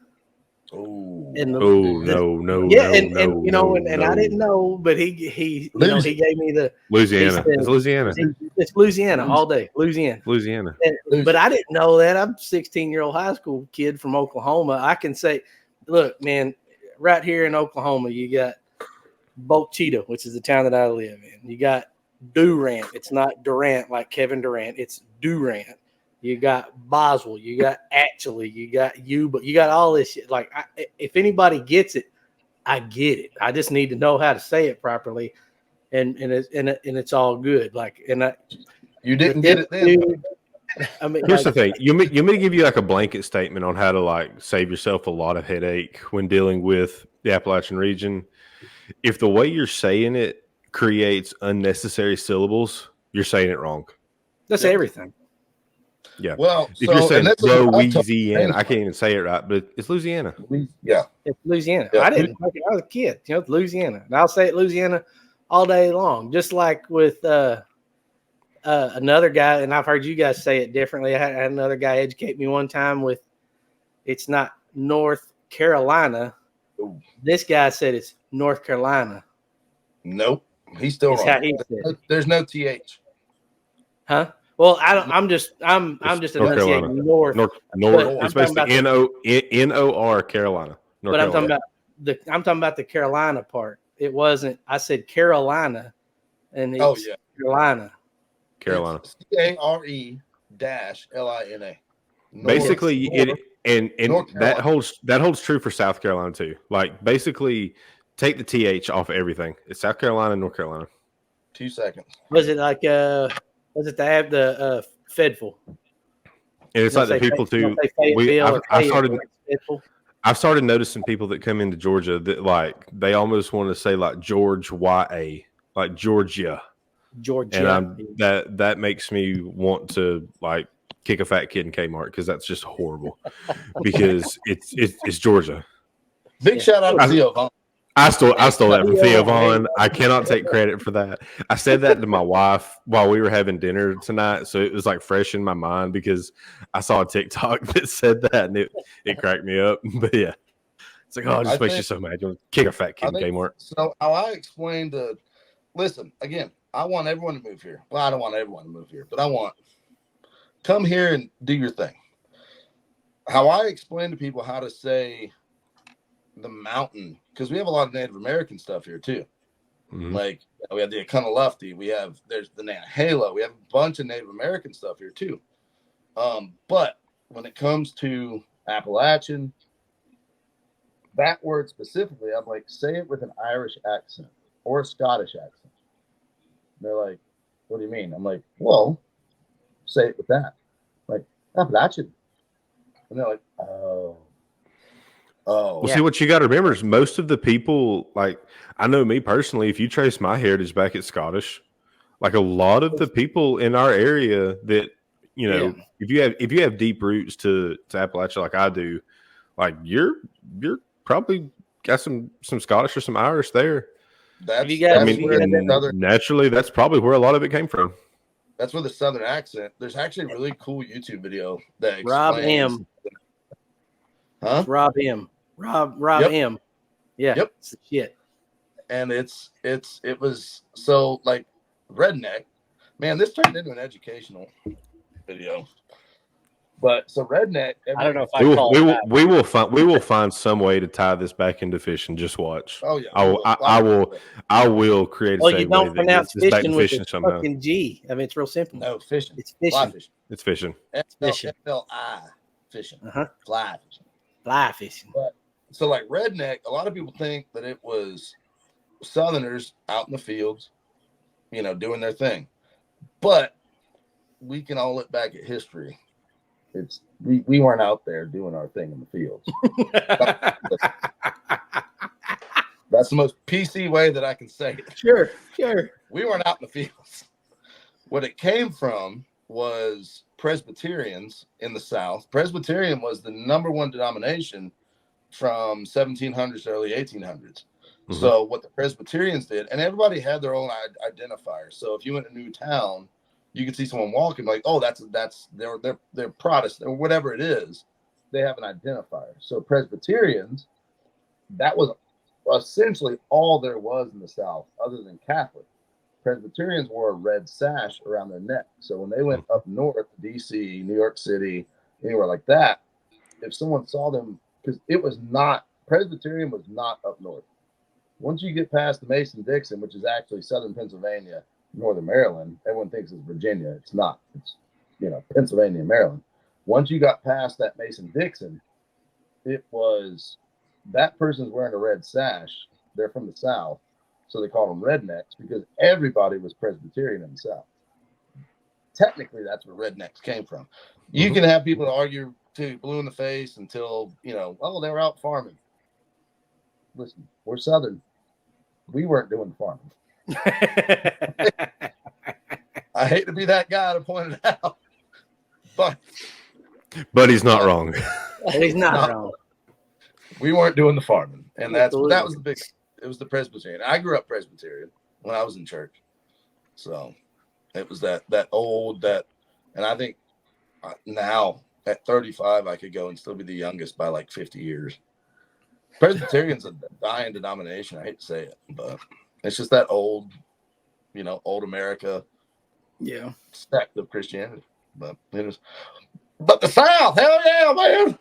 Oh, no. Yeah, and I didn't know, but he he gave me the Louisiana. It's Louisiana. It's Louisiana all day. Louisiana. But I didn't know that. I'm a 16-year-old high school kid from Oklahoma. I can say, look, man, right here in Oklahoma, you got Boca Chica, which is the town that I live in. You got Durant. It's not Durant like Kevin Durant. It's Durant. You got Boswell. You got Actually. You got but you got all this shit. Like, if anybody gets it, I get it. I just need to know how to say it properly, and it's all good. Like, you didn't get it then. Dude, I mean, Here's the thing. You want me to give you like a blanket statement on how to like save yourself a lot of headache when dealing with the Appalachian region. If the way you're saying it creates unnecessary syllables, you're saying it wrong. That's everything. Yeah. Well, if you're saying Louisiana, Louisiana, I can't even say it right, but it's Louisiana. Yeah, it's Louisiana. Yeah. I didn't. I was a kid. You know, it's Louisiana, and I'll say it Louisiana all day long. Just like with another guy, and I've heard you guys say it differently. I had another guy educate me one time with, it's not North Carolina. Ooh. This guy said it's North Carolina. Nope, he's still That's wrong. how he said it. There's no th. Huh? Well, I don't. I'm just enunciating North. It's basically N-O-R Carolina. But I'm talking about the Carolina part. It wasn't. I said Carolina, and it's Carolina. Carolina. CARE-LINA. Basically, that holds true for South Carolina too. Like, basically, take the TH off of everything. It's South Carolina, North Carolina. 2 seconds. Was it like was it the Fedful? And it's like the people too. I've started noticing people that come into Georgia that like they almost want to say like George Y-A, like Georgia. And that makes me want to like kick a fat kid in Kmart because that's just horrible. Because it's Georgia. Big shout out to Theo Vaughn. I stole that from Theo Vaughn. I cannot take credit for that. I said that to my wife while we were having dinner tonight, so it was like fresh in my mind because I saw a TikTok that said that, and it cracked me up. But yeah, it's like, oh, it just makes you so mad. You want to kick a fat kid in Kmart. So how I explained listen, again, I want everyone to move here. Well, I don't want everyone to move here, but I want come here and do your thing. How I explain to people how to say the mountain, because we have a lot of Native American stuff here too. Mm-hmm. Like we have the Akanalufti, there's the Nantahala, we have a bunch of Native American stuff here too. But when it comes to Appalachian, that word specifically, I'm like, say it with an Irish accent or a Scottish accent. And they're like, what do you mean? I'm like, well, say it with that. Like, Appalachian. And they're like, oh. Well, see, what you got to remember is most of the people, like, I know me personally, if you trace my heritage back at Scottish, like a lot of the people in our area that, you know, if you have deep roots to Appalachia like I do, like you're probably got some Scottish or some Irish there. Naturally, that's probably where a lot of it came from. That's where the Southern accent. There's actually a really cool YouTube video that Rob M. Huh? Rob M. Rob M. Yeah. Yep. Shit. And it was so like redneck. Man, this turned into an educational video. But so redneck. I don't know if we will find some way to tie this back into fishing. Just watch. Oh yeah. I will create a well, you don't pronounce fishing with fishing a fucking G. I mean, it's real simple. No, fishing. It's fishing. It's fishing. F-L-I fishing. Fly fishing. Fly fishing. But so like redneck, a lot of people think that it was Southerners out in the fields, you know, doing their thing. But we can all look back at history. It's we weren't out there doing our thing in the fields. That's the most PC way that I can say it. Sure. We weren't out in the fields. What it came from was Presbyterians in the South. Presbyterian was the number one denomination from 1700s to early 1800s. Mm-hmm. So what the Presbyterians did, and everybody had their own identifier. So if you went to a new town, you could see someone walking like, oh, that's they're Protestant or whatever it is. They have an identifier. So Presbyterians, that was essentially all there was in the South, other than Catholic. Presbyterians wore a red sash around their neck. So when they went up north, DC, New York City, anywhere like that, if someone saw them, because Presbyterian was not up north. Once you get past the Mason-Dixon, which is actually southern Pennsylvania, northern Maryland, everyone thinks it's Virginia. It's not. It's, Pennsylvania and Maryland. Once you got past that Mason-Dixon, it was that person's wearing a red sash. They're from the South, so they call them rednecks because everybody was Presbyterian in the South. Technically, that's where rednecks came from. You can have people argue to blue in the face until, they were out farming. Listen, we're Southern. We weren't doing farming. I hate to be that guy to point it out, but he's not wrong. He's not wrong. We weren't doing the farming, and that was the big. It was the Presbyterian. I grew up Presbyterian when I was in church, so it was that old, and I think now at 35 I could go and still be the youngest by like 50 years. Presbyterian's a dying denomination. I hate to say it, but it's just that old, old America, sect of Christianity. But it is. But the South, hell yeah, man!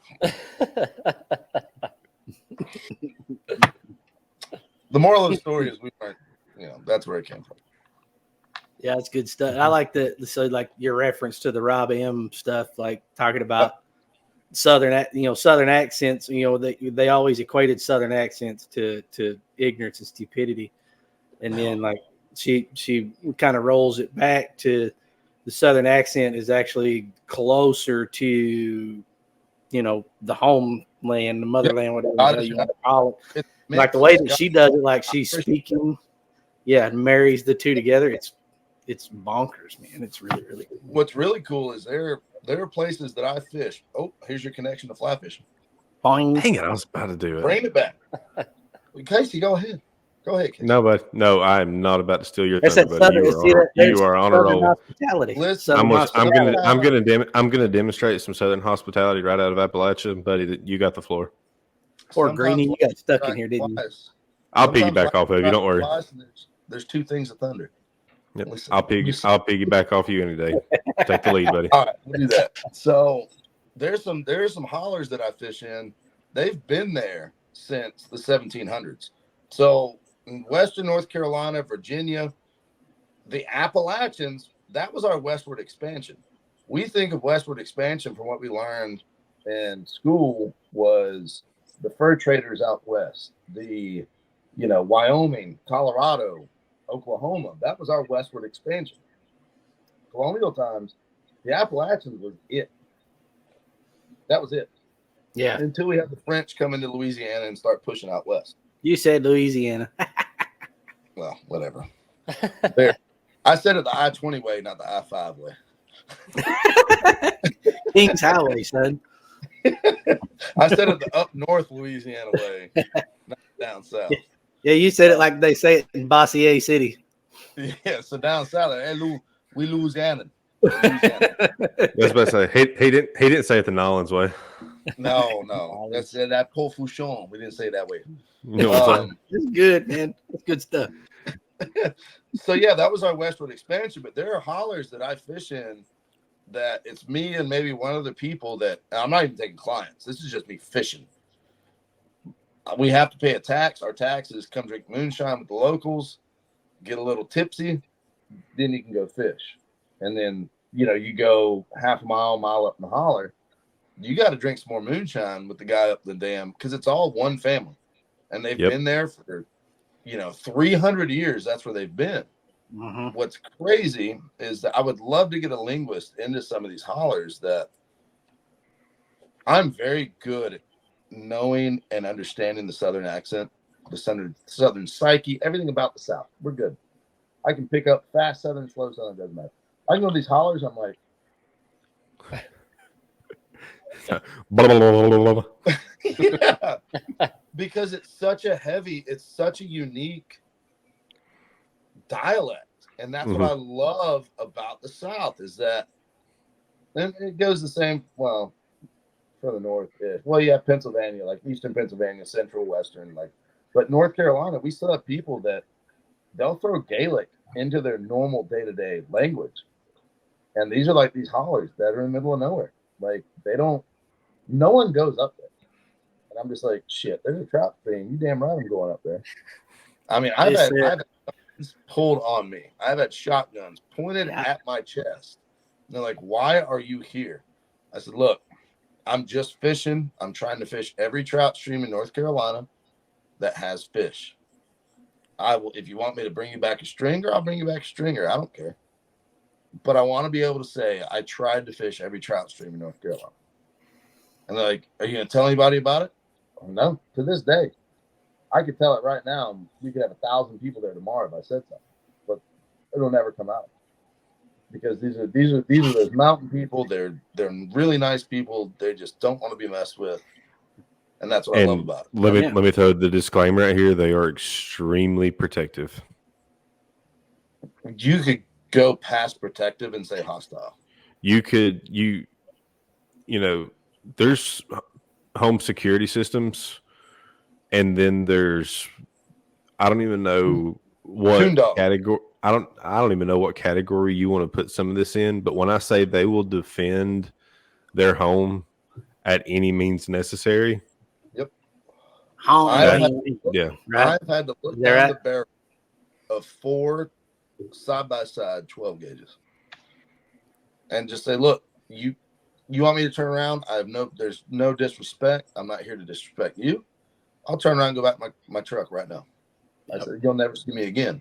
The moral of the story is we weren't, that's where it came from. Yeah, it's good stuff. I like like your reference to the Rob M stuff, like talking about Southern accents. They always equated Southern accents to ignorance and stupidity, and then like she kind of rolls it back to the Southern accent is actually closer to the homeland, the motherland, whatever you want to call it. Like the way that she does it, like she's speaking, marries the two together. It's bonkers, man. It's really, really cool. What's really cool is there are places that I fish. Oh, here's your connection to fly fishing. Boing. Dang it, I was about to do it. Bring it back. Casey, go ahead. Go ahead, Casey. No, I'm not about to steal your thunder, buddy. You are on a roll. Hospitality. Listen, I'm gonna demonstrate some Southern hospitality right out of Appalachia, buddy. That you got the floor. Poor Greenie, you got stuck in here, didn't you? I'll piggyback off of you. Don't worry. There's two things of thunder. Yep. I'll piggyback off you any day. Take the lead, buddy. All right, we'll do that. So there's some hollers that I fish in. They've been there since the 1700s. So in Western North Carolina, Virginia, the Appalachians, that was our westward expansion. We think of westward expansion from what we learned in school was the fur traders out west, the Wyoming, Colorado, Oklahoma. That was our westward expansion. Colonial times, the Appalachians was it. That was it. Yeah. Until we had the French come into Louisiana and start pushing out west. You said Louisiana. Well, whatever. There. I said it the I-20 way, not the I-5 way. Kings Highway, son. I said it the up north Louisiana way, not down south. Yeah, you said it like they say it in Bossier City. Yeah, so down south, we Louisiana. I was about to say he didn't say it the Nolans way. No, that's that Paul Fouchon. We didn't say it that way. It's good, man. It's good stuff. So yeah, that was our westward expansion. But there are hollers that I fish in that it's me and maybe one other people that I'm not even taking clients. This is just me fishing. We have to pay a tax. Our tax is come drink moonshine with the locals, get a little tipsy, then you can go fish. And then, you go half a mile up in the holler. You got to drink some more moonshine with the guy up the dam because it's all one family. And they've been there for, 300 years. That's where they've been. Mm-hmm. What's crazy is that I would love to get a linguist into some of these hollers that I'm very good at knowing and understanding the Southern accent, the Southern psyche, everything about the South. We're good. I can pick up fast Southern, slow Southern, doesn't matter. I can go to these hollers, I'm like, yeah, because it's such a unique dialect. And that's what I love about the South is that, and it goes the same, well, for the North. Well, you have Pennsylvania, like Eastern Pennsylvania, Central, Western, but North Carolina, we still have people that they'll throw Gaelic into their normal day-to-day language. And these are like these hollers that are in the middle of nowhere. Like no one goes up there. And I'm just like, shit, there's a trout stream. You damn right I'm going up there. I mean, I've had guns pulled on me. I've had shotguns pointed at my chest. And they're like, why are you here? I said, look, I'm just fishing. I'm trying to fish every trout stream in North Carolina that has fish. I will, if you want me to bring you back a stringer, I'll bring you back a stringer. I don't care. But I want to be able to say I tried to fish every trout stream in North Carolina. And they're like, are you going to tell anybody about it? No, to this day. I could tell it right now. And we could have 1,000 people there tomorrow if I said something. But it'll never come out. Because these are those mountain people. They're really nice people. They just don't want to be messed with. And that's what I love about it. Let me throw the disclaimer right here. They are extremely protective. You could go past protective and say hostile. You could, there's home security systems, and then there's, I don't even know what category. I don't even know what category you want to put some of this in. But when I say they will defend their home at any means necessary. Yep. I've had to look down the barrel of 4 side-by-side 12 gauges and just say, look, you want me to turn around? There's no disrespect. I'm not here to disrespect you. I'll turn around and go back my truck right now. I said, you'll never see me again.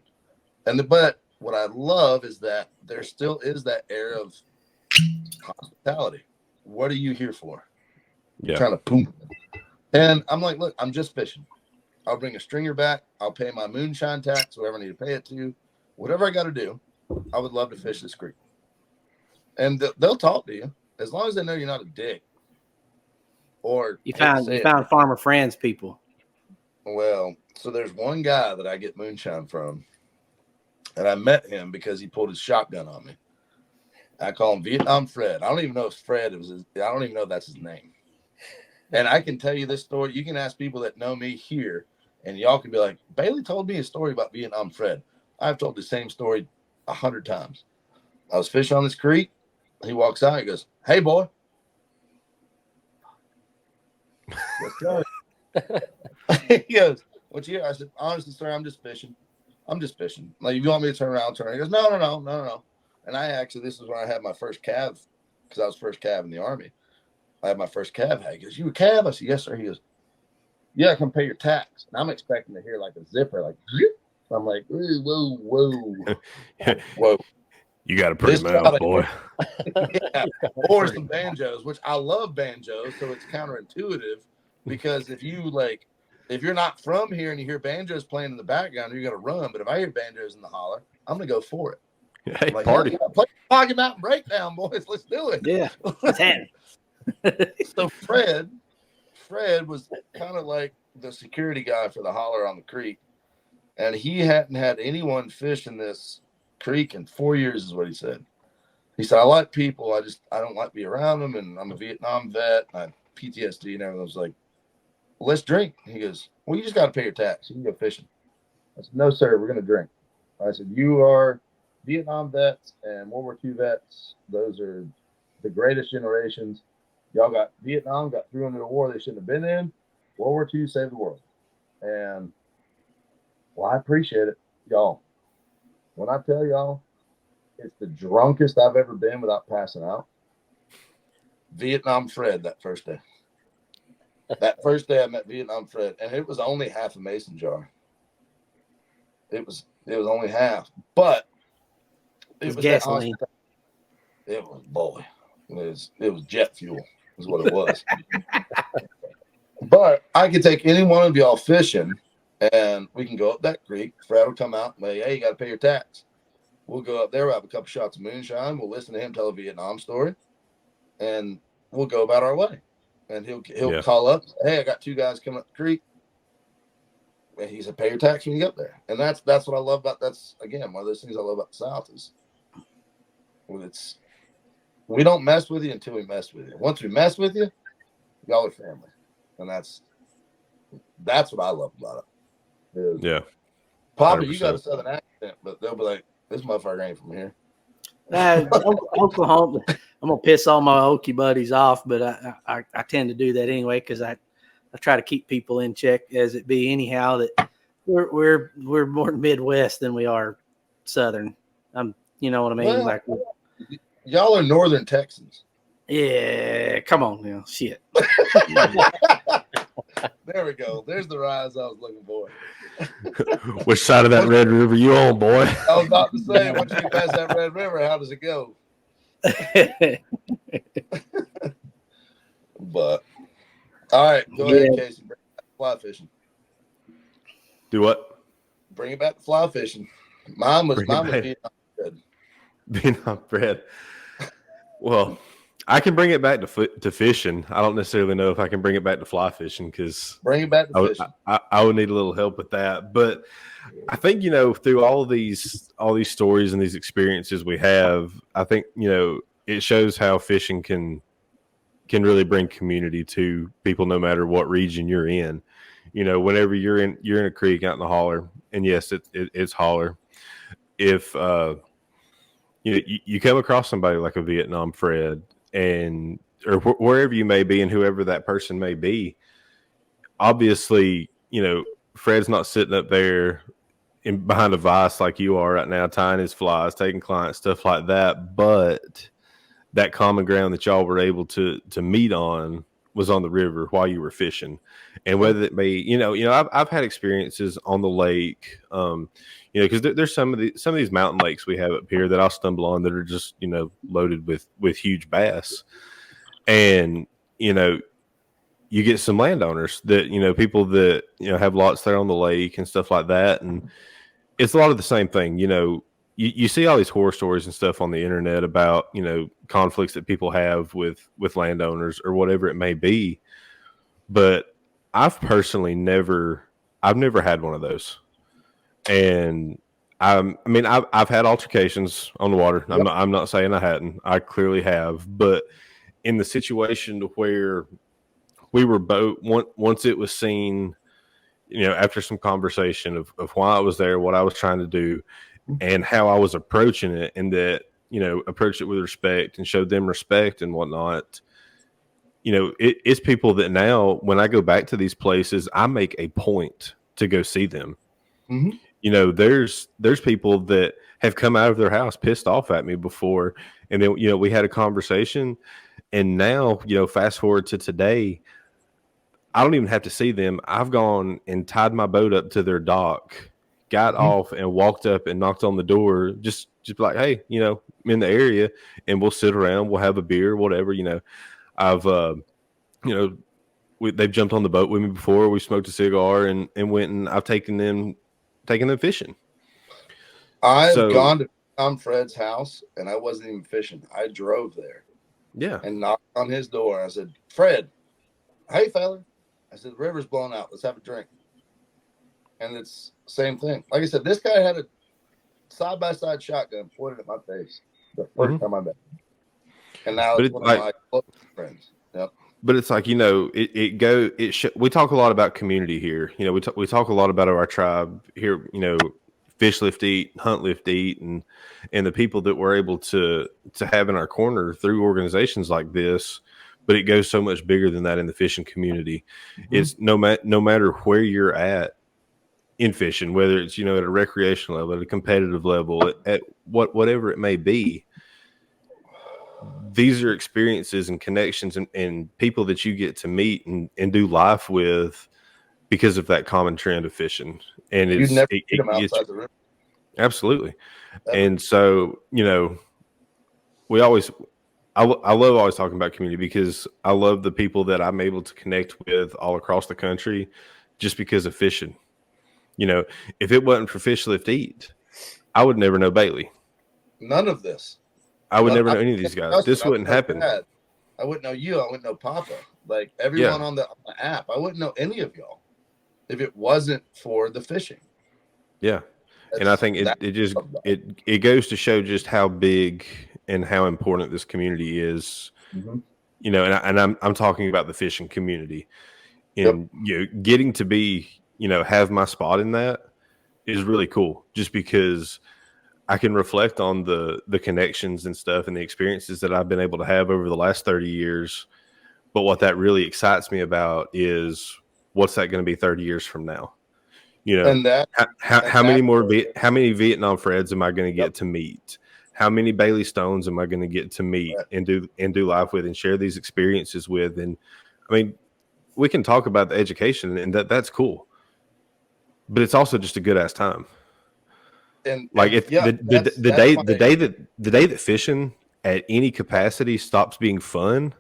But what I love is that there still is that air of hospitality. What are you here for? Yeah. Trying to boom. And I'm like, look, I'm just fishing. I'll bring a stringer back. I'll pay my moonshine tax, whatever I need to pay it to. Whatever I got to do, I would love to fish this creek. And they'll talk to you as long as they know you're not a dick. Or you found farmer friends people. Well, so there's one guy that I get moonshine from, and I met him because he pulled his shotgun on me. I call him Vietnam Fred. I don't even know if Fred I don't even know if that's his name. And I can tell you this story. You can ask people that know me here, and y'all can be like, Bailey told me a story about Vietnam Fred. I've told the same story 100 times. I was fishing on this creek. He walks out. He goes, hey, boy. What's up? He goes, what you? I said, honestly, sir, I'm just fishing. Like, if you want me to turn around, turn. He goes, no. And this is when I had my first calf, because I was first calf in the Army. I had my first calf. He goes, you a calf? I said, yes, sir. He goes, yeah, come pay your tax. And I'm expecting to hear like a zipper, like, I'm like, whoa. You got a pretty mouth, boy. Yeah. Or some banjos, which I love banjos, so it's counterintuitive because if you're not from here and you hear banjos playing in the background, you're gonna run. But if I hear banjos in the holler, I'm gonna go for it. Hey, like, party. Hey, play Pocket Mountain Breakdown, boys. Let's do it. Yeah. Let's have it. So Fred was kind of like the security guy for the holler on the creek. And he hadn't had anyone fish in this creek in 4 years, is what he said. He said, I like people. I don't like to be around them. And I'm a Vietnam vet. I have PTSD and everything. I was like, well, let's drink. He goes, well, you just got to pay your tax. You can go fishing. I said, no, sir, we're going to drink. I said, you are Vietnam vets and World War II vets. Those are the greatest generations. Y'all got Vietnam, got through into the war they shouldn't have been in. World War II saved the world. And well, I appreciate it, y'all. When I tell y'all, it's the drunkest I've ever been without passing out. Vietnam Fred that first day. That first day I met Vietnam Fred, and it was only half a mason jar. It was only half, but it was gasoline. It was boy. It was jet fuel, is what it was. But I could take any one of y'all fishing. And we can go up that creek. Fred will come out and say, hey, you got to pay your tax. We'll go up there. We'll have a couple shots of moonshine. We'll listen to him tell a Vietnam story. And we'll go about our way. And he'll call up. Hey, I got 2 guys coming up the creek. And he said, pay your tax when you get there. And that's what I love about that's, again, one of those things I love about the South is we don't mess with you until we mess with you. Once we mess with you, y'all are family. And that's what I love about it. Yeah. Papa, you got a southern accent, but they'll be like, this motherfucker ain't from here. Oklahoma, I'm going to piss all my Okie buddies off, but I tend to do that anyway because I try to keep people in check as it be anyhow that we're more Midwest than we are Southern. You know what I mean? Well, y'all are Northern Texans. Yeah, come on now, shit. There we go. There's the rise I was looking for. Which side of that Red River you on, boy? I was about to say, once you get past that Red River, how does it go? But all right, go ahead, Casey. Bring it back to fly fishing. Do what? Bring it back to fly fishing. Mine was Vietnam bread. Vietnam bread. Well, I can bring it back to fishing. I don't necessarily know if I can bring it back to fly fishing because bring it back to fishing. I would need a little help with that. But I think, you know, through all these stories and these experiences we have, I think, you know, it shows how fishing can really bring community to people no matter what region you're in. You know, whenever you're in a creek out in the holler, and yes, it's holler. If you come across somebody like a Vietnam Fred, and or wherever you may be, and whoever that person may be, obviously, you know, Fred's not sitting up there behind a vise like you are right now, tying his flies, taking clients, stuff like that. But that common ground that y'all were able to meet on was on the river while you were fishing. And whether it be, you know, I've had experiences on the lake, you know, because there's some of these mountain lakes we have up here that I'll stumble on that are just, you know, loaded with huge bass. And, you know, you get some landowners that, you know, people that, you know, have lots there on the lake and stuff like that. And it's a lot of the same thing. You know, you see all these horror stories and stuff on the internet about, you know, conflicts that people have with landowners or whatever it may be. But I've personally never had one of those. And I mean, I've had altercations on the water. Yep. I'm not saying I hadn't. I clearly have. But in the situation to where we were both, once it was seen, you know, after some conversation of why I was there, what I was trying to do, and how I was approaching it, and that, you know, approached it with respect and showed them respect and whatnot. You know, it's people that now, when I go back to these places, I make a point to go see them. Mm-hmm. You know, there's people that have come out of their house pissed off at me before, and then, you know, we had a conversation, and now, you know, fast forward to today, I don't even have to see them. I've gone and tied my boat up to their dock, got off and walked up and knocked on the door, just like, hey, you know, I'm in the area, and we'll sit around, we'll have a beer, whatever. You know, I've, you know, they've jumped on the boat with me before. We smoked a cigar and went, and I've taken them fishing. I've gone to Tom Fred's house, and I wasn't even fishing. I drove there. Yeah. And knocked on his door. I said, Fred, hey, fella. I said, the river's blown out. Let's have a drink. And it's the same thing. Like I said, this guy had a side-by-side shotgun pointed at my face the first time I met him. And now it's one of my close friends. Yep. But it's like, you know, we talk a lot about community here. You know, we talk a lot about our tribe here, you know, fish lift, eat, hunt, lift, eat, and the people that we're able to have in our corner through organizations like this. But it goes so much bigger than that in the fishing community. Mm-hmm. It's no matter where you're at in fishing, whether it's, you know, at a recreational level, at a competitive level, at whatever it may be. These are experiences and connections and people that you get to meet and do life with because of that common trend of fishing. And it's, you'd never see them outside the river. Absolutely. And so, you know, I love always talking about community because I love the people that I'm able to connect with all across the country just because of fishing. You know, if it wasn't for Fish Lift Eat, I would never know Bailey. None of this. I would never know any of these guys. This wouldn't happen. Dad. I wouldn't know you. I wouldn't know Papa. Like everyone on the app, I wouldn't know any of y'all if it wasn't for the fishing. Yeah. And I think it goes to show just how big and how important this community is. Mm-hmm. You know, and I'm talking about the fishing community. And you know, getting to be, you know, have my spot in that is really cool just because I can reflect on the connections and stuff and the experiences that I've been able to have over the last 30 years. But what that really excites me about is what's that going to be 30 years from now? You know, and how many Vietnam Freds am I going to get to meet? how many Bailey Stones am I going to get to meet and do life with and share these experiences with? And I mean, we can talk about the education, and that's cool, but it's also just a good ass time. And Like if yeah, the day that fishing at any capacity stops being fun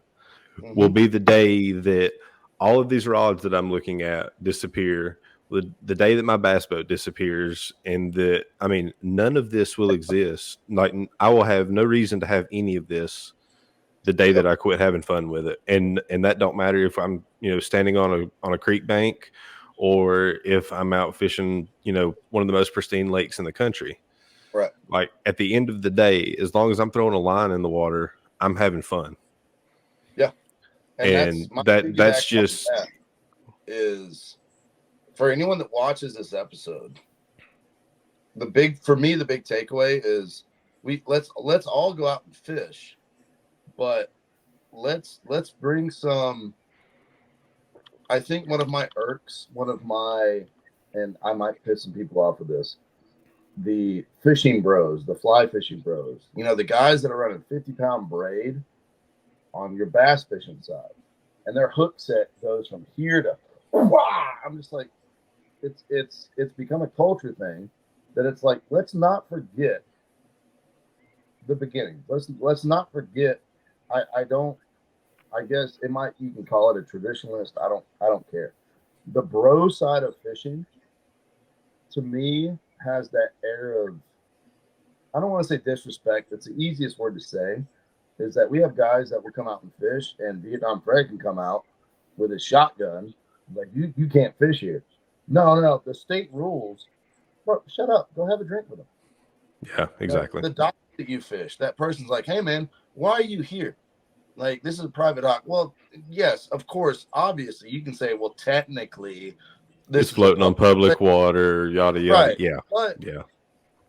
will be the day that all of these rods that I'm looking at disappear. The day that my bass boat disappears, and that, I mean, none of this will exist. Like, I will have no reason to have any of this the day that I quit having fun with it. And that don't matter if I'm, standing on a creek bank, or if I'm out fishing, one of the most pristine lakes in the country. Right. Like, at the end of the day, as long as I'm throwing a line in the water, I'm having fun. Yeah. And that's just is for anyone that watches this episode. The big takeaway is let's all go out and fish, but let's bring some. I think one of my irks, and I might piss some people off with this, the fishing bros, the fly fishing bros, the guys that are running 50-pound braid on your bass fishing side, and their hook set goes from here to, I'm just like, it's become a culture thing that it's like, let's not forget the beginning. Let's not forget. I guess you can call it a traditionalist. I don't care. The bro side of fishing, to me, has that air of, I don't want to say disrespect. It's the easiest word to say, is that we have guys that will come out and fish, and Vietnam Fred can come out with his shotgun. Like, you can't fish here. No, the state rules. Bro, shut up. Go have a drink with them. Yeah, exactly. The dock that you fish, that person's like, hey, man, why are you here? Like, this is a private dock. Well, yes, of course, obviously, you can say, well, technically, this is floating on public water, yada, yada. Right. Yeah. But yeah.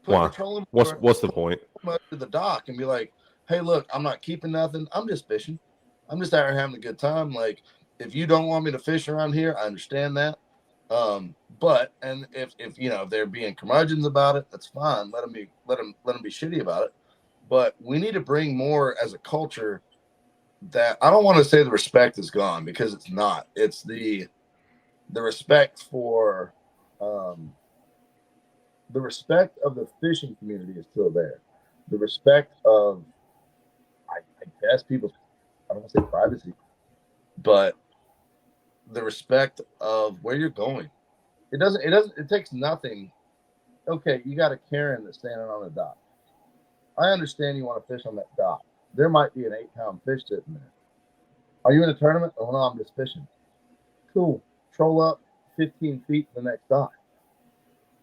Why? What's the point? To the dock and be like, hey, look, I'm not keeping nothing. I'm just fishing. I'm just out here having a good time. Like, if you don't want me to fish around here, I understand that. But if they're being curmudgeons about it, that's fine. Let them be shitty about it. But we need to bring more as a culture. That I don't want to say the respect is gone, because it's not. It's the respect for the respect of the fishing community is still there. The respect of, I guess, people's, I don't want to say privacy, but the respect of where you're going. It takes nothing. Okay, you got a Karen that's standing on the dock. I understand you want to fish on that dock. There might be an 8-pound fish sitting there. Are you in a tournament? Oh, no, I'm just fishing. Cool. Troll up 15 feet to the next dock.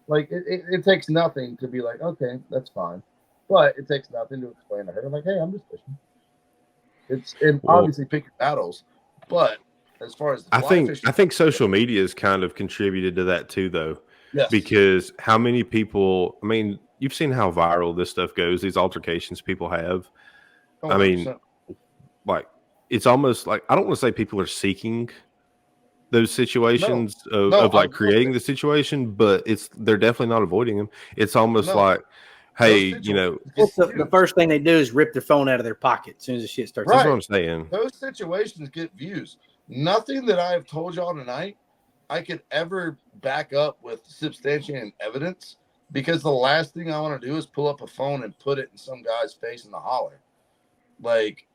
Like, it takes nothing to be like, okay, that's fine. But it takes nothing to explain to her, like, hey, I'm just fishing. Obviously pick your battles. But as far as I think social media has kind of contributed to that too, though. Yes. Because how many people, I mean, you've seen how viral this stuff goes, these altercations people have. 100%. I mean, like, it's almost like, I don't want to say people are seeking those situations of creating the situation, but they're definitely not avoiding them. It's almost like, hey, the first thing they do is rip their phone out of their pocket as soon as the shit starts. Right. That's what I'm saying. Those situations get views. Nothing that I have told y'all tonight I could ever back up with substantiating evidence, because the last thing I want to do is pull up a phone and put it in some guy's face in the holler. Like,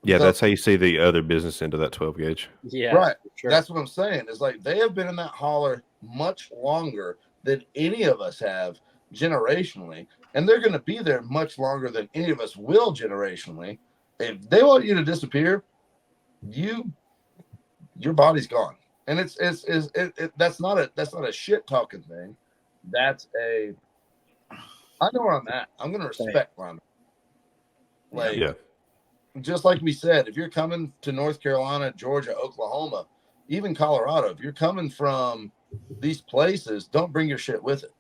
yeah, that's how you see the other business end of that 12 gauge. Yeah, right. Sure. That's what I'm saying. Is like, they have been in that holler much longer than any of us have generationally, and they're going to be there much longer than any of us will generationally. If they want you to disappear, your body's gone. And that's not a shit talking thing. That's I know where I'm at. I'm going to respect where I'm at. Like, yeah. Just like we said, if you're coming to North Carolina, Georgia, Oklahoma, even Colorado, if you're coming from these places, don't bring your shit with it.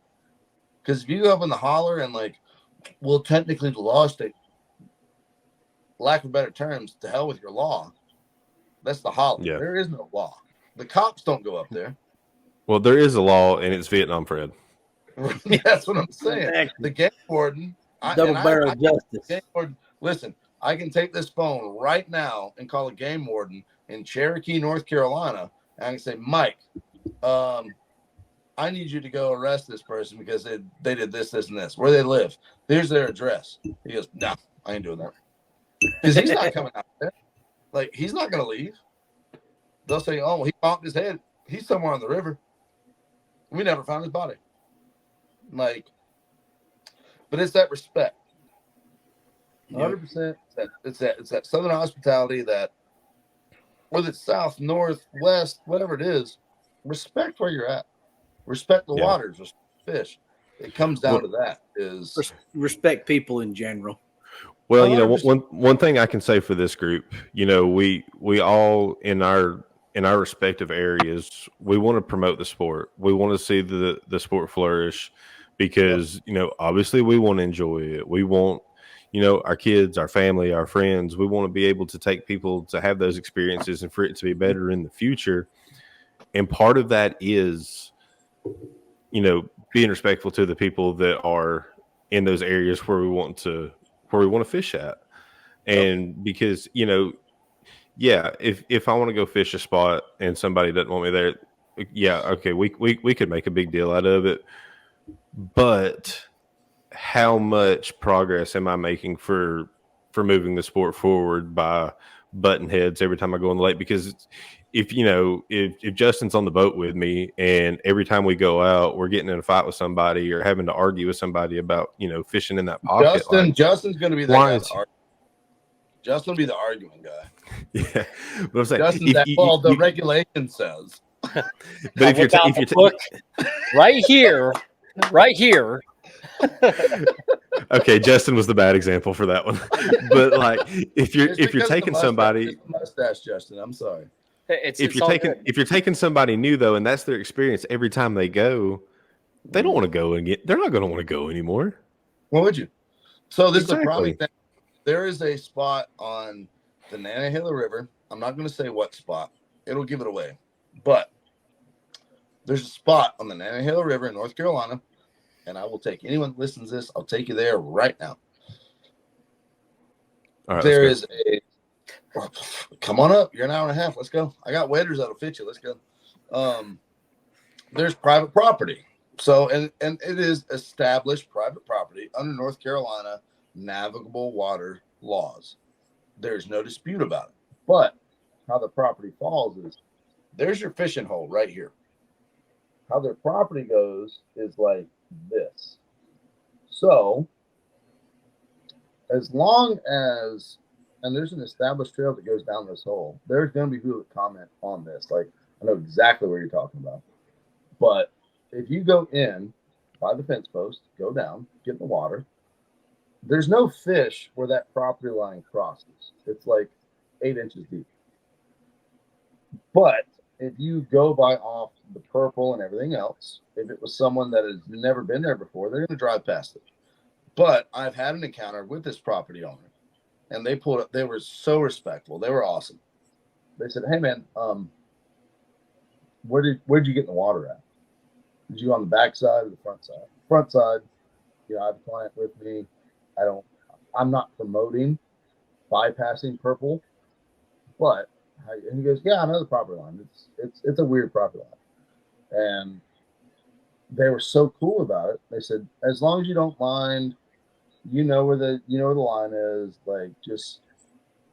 Because if you go up in the holler and like, well, technically the law state, lack of better terms, to hell with your law. That's the holler. Yeah. There is no law. The cops don't go up there. Well, there is a law, and it's Vietnam Fred. That's what I'm saying. The game warden Double barrel justice. Listen, I can take this phone right now and call a game warden in Cherokee, North Carolina, and I can say, Mike, I need you to go arrest this person because they did this, this, and this. Where they live. Here's their address. He goes, no, I ain't doing that. Because he's not coming out there. Like, he's not going to leave. They'll say, oh, he bonked his head. He's somewhere on the river. We never found his body. Like, but it's that respect. 100%. It's that Southern hospitality that, whether it's south, north, west, whatever it is, respect where you're at. Respect the waters, respect fish. It comes down to that is respect people in general. Well, you know, one thing I can say for this group, you know, we all in our respective areas, we want to promote the sport. We want to see the sport flourish because, you know, obviously we want to enjoy it. We want, you know, our kids, our family, our friends, we want to be able to take people to have those experiences and for it to be better in the future. And part of that is, you know, being respectful to the people that are in those areas where we want to fish at. And because, you know, if I want to go fish a spot and somebody doesn't want me there, okay, we could make a big deal out of it. But how much progress am I making for moving the sport forward by button heads every time I go on the lake? Because if Justin's on the boat with me and every time we go out, we're getting in a fight with somebody or having to argue with somebody about, you know, fishing in that pocket. Justin's going to be that guy. Justin will be the arguing guy. Yeah, but I'm saying, the regulation says. But if you're right here. Okay, Justin was the bad example for that one. But like, if you're taking somebody, mustache, Justin, I'm sorry. If you're taking somebody new though, and that's their experience every time they go, they don't want to go again. They're not going to want to go anymore. What would you? So this is a problem. There is a spot on the Nantahala River. I'm not going to say what spot. It'll give it away. But there's a spot on the Nantahala River in North Carolina, and I will take anyone that listens to this. I'll take you there right now. All right, there is a. Come on up. You're an hour and a half. Let's go. I got waders that'll fit you. Let's go. There's private property. So, and it is established private property under North Carolina navigable water laws. There's no dispute about it. But how the property falls is there's your fishing hole right here. How their property goes is like this. So, as long as, and there's an established trail that goes down this hole, there's going to be people that comment on this. Like, I know exactly what you're talking about. But if you go in by the fence post, go down, get in the water, there's no fish where that property line crosses. It's like 8 inches deep. But if you go by off the purple and everything else, if it was someone that has never been there before, they're going to drive past it. But I've had an encounter with this property owner, and they pulled up. They were so respectful. They were awesome. They said, "Hey, man, where'd you get in the water at? Did you on the back side or the front side?" Front side. I have a client with me. I'm not promoting bypassing purple, but and he goes, "Yeah, I know the property line. It's a weird property line," and they were so cool about it. They said, "As long as you don't mind, you know where the line is. Like, just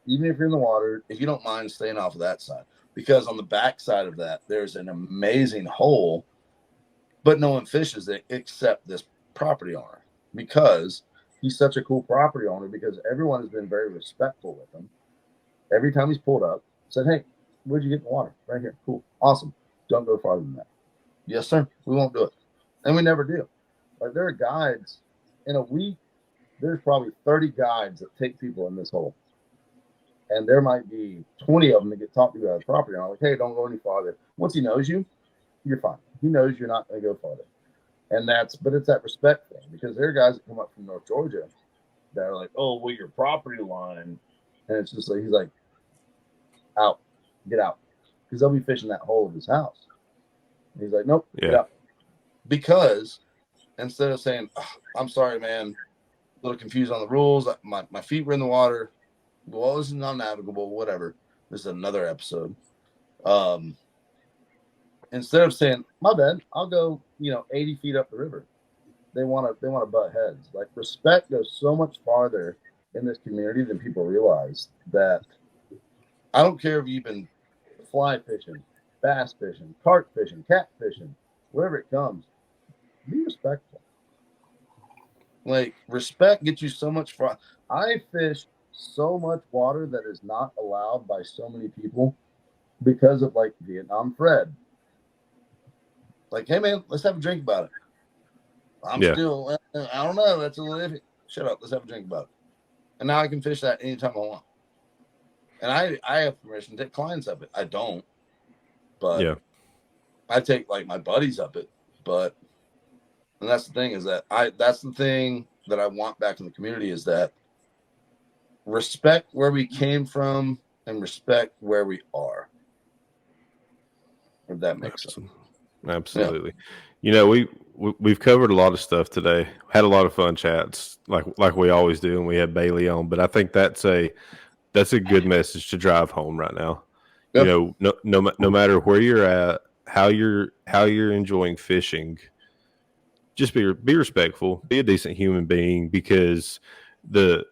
even if you're in the water, if you don't mind staying off of that side, because on the back side of that, there's an amazing hole, but no one fishes it except this property owner because." He's such a cool property owner because everyone has been very respectful with him. Every time he's pulled up, said, "Hey, where'd you get in the water?" "Right here." "Cool. Awesome. Don't go farther than that." "Yes, sir. We won't do it." And we never do. Like, there are guides. In a week, there's probably 30 guides that take people in this hole. And there might be 20 of them that get talked to by the property owner. Like, "Hey, don't go any farther." Once he knows you, you're fine. He knows you're not going to go farther. And but it's that respect thing because there are guys that come up from North Georgia that are like, "Oh, well, your property line." And it's just like, he's like, "Out, get out." Because they'll be fishing that hole of his house. And he's like, "Nope, get out." Because instead of saying, "Oh, I'm sorry, man, little confused on the rules. My feet were in the water. Well, this is non-navigable, whatever. This is another episode. Instead of saying, my bad, I'll go, 80 feet up the river. They want to butt heads. Like, respect goes so much farther in this community than people realize. That I don't care if you've been fly fishing, bass fishing, carp fishing, cat fishing, wherever it comes, be respectful. Like, respect gets you so much far. I fish so much water that is not allowed by so many people because of, like, Vietnam Fred. Like, hey, man, let's have a drink about it. I don't know. That's a little iffy. Shut up. Let's have a drink about it. And now I can fish that anytime I want. And I have permission to take clients up it. I don't. But yeah, I take, like, my buddies up it. But, and that's the thing is that that's the thing that I want back in the community is that respect where we came from and respect where we are. If that makes sense. Absolutely. Yeah. We've covered a lot of stuff today. Had a lot of fun chats, like we always do, and we had Bailey on. But I think that's a good message to drive home right now. Yep. No matter where you're at, how you're enjoying fishing, just be respectful, be a decent human being, because the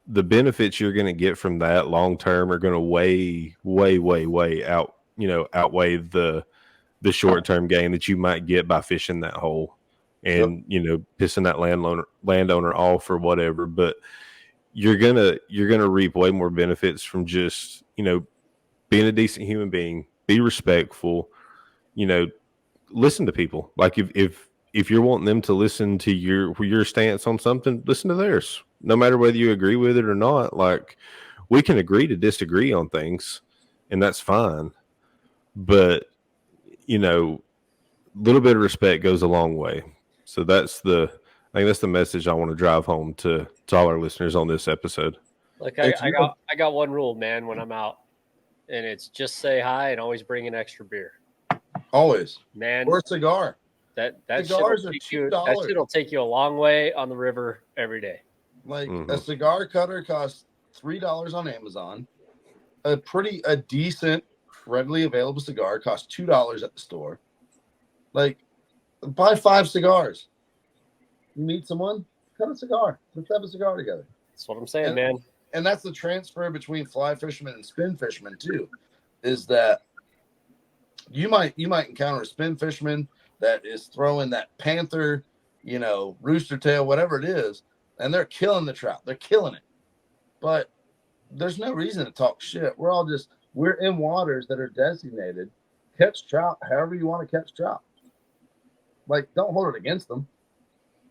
benefits you're going to get from that long term are going to way outweigh the short term gain that you might get by fishing that hole and pissing that landowner off or whatever. But you're gonna reap way more benefits from just being a decent human being, be respectful, listen to people. Like if you're wanting them to listen to your stance on something, listen to theirs, no matter whether you agree with it or not. Like, we can agree to disagree on things, and that's fine. But a little bit of respect goes a long way. So I think that's the message I want to drive home to all our listeners on this episode. Like, I got one rule, man, when I'm out, and it's just say hi and always bring an extra beer. Always, man, or a cigar. That shit'll take you a long way on the river every day. Like, a cigar cutter costs $3 on Amazon. A decent, readily available cigar costs $2 at the store. Like, buy 5 cigars. You meet someone, cut a cigar. Let's have a cigar together. That's what I'm saying, man. And that's the transfer between fly fishermen and spin fishermen too, is that you might encounter a spin fisherman that is throwing that panther, rooster tail, whatever it is, and they're killing the trout. They're killing it. But there's no reason to talk shit. We're in waters that are designated. Catch trout however you want to catch trout. Like, don't hold it against them.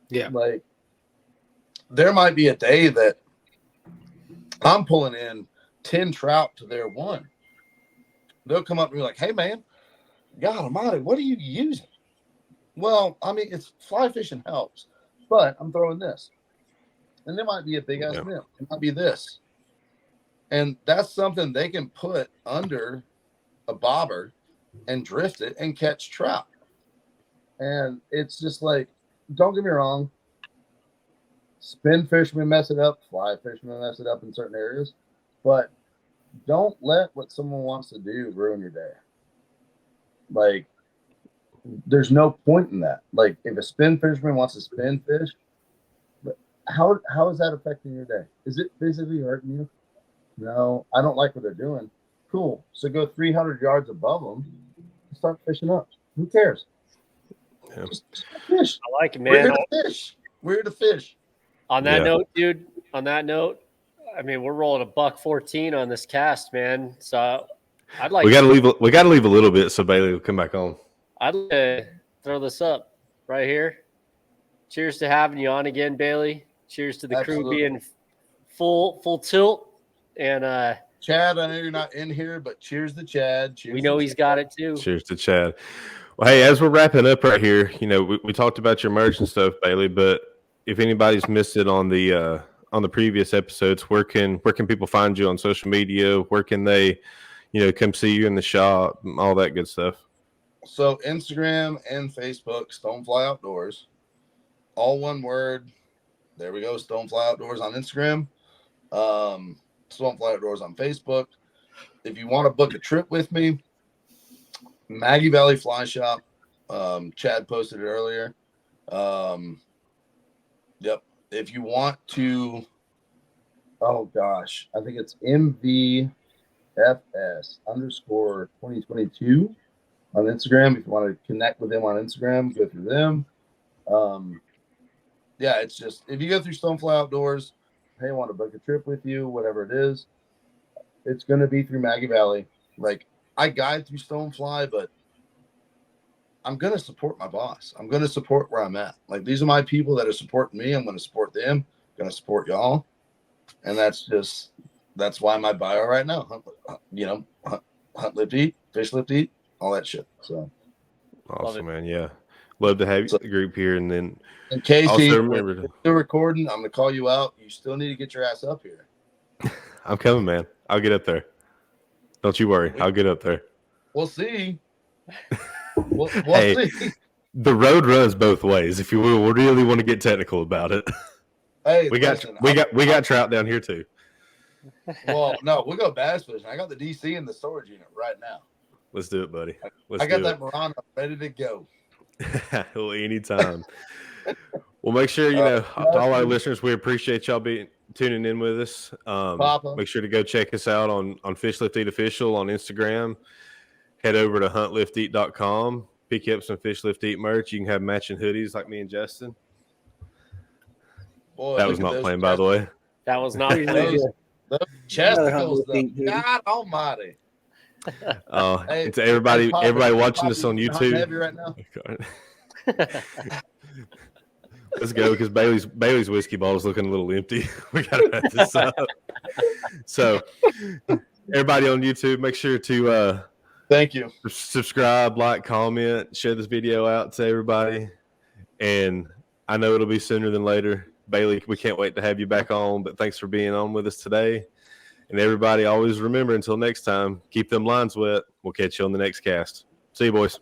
Yeah. Like, there might be a day that I'm pulling in 10 trout to their 1. They'll come up and be like, hey, man, God almighty, what are you using? Well, I mean, it's fly fishing helps, but I'm throwing this. And there might be a big ass nymph. It might be this. And that's something they can put under a bobber and drift it and catch trout. And it's just like, don't get me wrong, spin fishermen mess it up, fly fishermen mess it up in certain areas, but don't let what someone wants to do ruin your day. Like, there's no point in that. Like, if a spin fisherman wants to spin fish, how is that affecting your day? Is it physically hurting you? No, I don't like what they're doing. Cool. So go 300 yards above them and start fishing up. Who cares? Yeah. Just fish. I like it, man. We're here to fish. On that note, dude, I mean, we're rolling a $1.14 on this cast, man. So I'd like we got to leave a little bit so Bailey will come back on. I'd like to throw this up right here. Cheers to having you on again, Bailey. Cheers to the crew being full tilt. And Chad, I know you're not in here, but cheers to Chad. Cheers, we know he's got it too. Cheers to Chad. Well, hey, as we're wrapping up right here, we talked about your merch and stuff, Bailey, but if anybody's missed it on the previous episodes, where can people find you on social media? Where can they, come see you in the shop, all that good stuff? So Instagram and Facebook, StoneFlyOutdoors, all one word. there we go. StoneFly Outdoors on Instagram. StoneFly Outdoors on Facebook. If you want to book a trip with me, Maggie Valley Fly Shop. Chad posted it earlier. Yep. If you want to, oh gosh, I think it's MVFS_2022 on Instagram. If you want to connect with them on Instagram, go through them. Yeah, it's just if you go through StoneFly Outdoors, hey, I want to book a trip with you, whatever it is, it's going to be through Maggie Valley. Like, I guide through Stonefly, but I'm going to support my boss. I'm going to support where I'm at. Like, these are my people that are supporting me. I'm going to support them. I'm going to support y'all. And that's why my bio right now, hunt, lift, eat, fish, lift, eat, all that shit. So awesome, man. Yeah. Love to have the group here. And then Casey, also remember we're still recording. I'm going to call you out. You still need to get your ass up here. I'm coming, man. I'll get up there. Don't you worry. I'll get up there. We'll see. We'll Hey, see. The road runs both ways. If you will, we really want to get technical about it. Hey, we got trout down here too. Well, no, we'll go bass fishing. I got the DC in the storage unit right now. Let's do it, buddy. I got that Marana ready to go. Well, anytime. Well, make sure, to all our listeners, we appreciate y'all tuning in with us. Make sure to go check us out on Fish Lift Eat Official on Instagram. Head over to huntlifteat.com. Pick up some Fish Lift Eat merch. You can have matching hoodies like me and Justin. Boy, that was not planned, by the way. That was not those chesticles, God almighty. Hey, to everybody watching this on YouTube. Heavy right now. Let's go, because Bailey's whiskey bottle is looking a little empty. We gotta wrap this up. So, everybody on YouTube, make sure to thank you, subscribe, like, comment, share this video out to everybody. And I know it'll be sooner than later. Bailey, we can't wait to have you back on. But thanks for being on with us today. And everybody, always remember, until next time, keep them lines wet. We'll catch you on the next cast. See you, boys.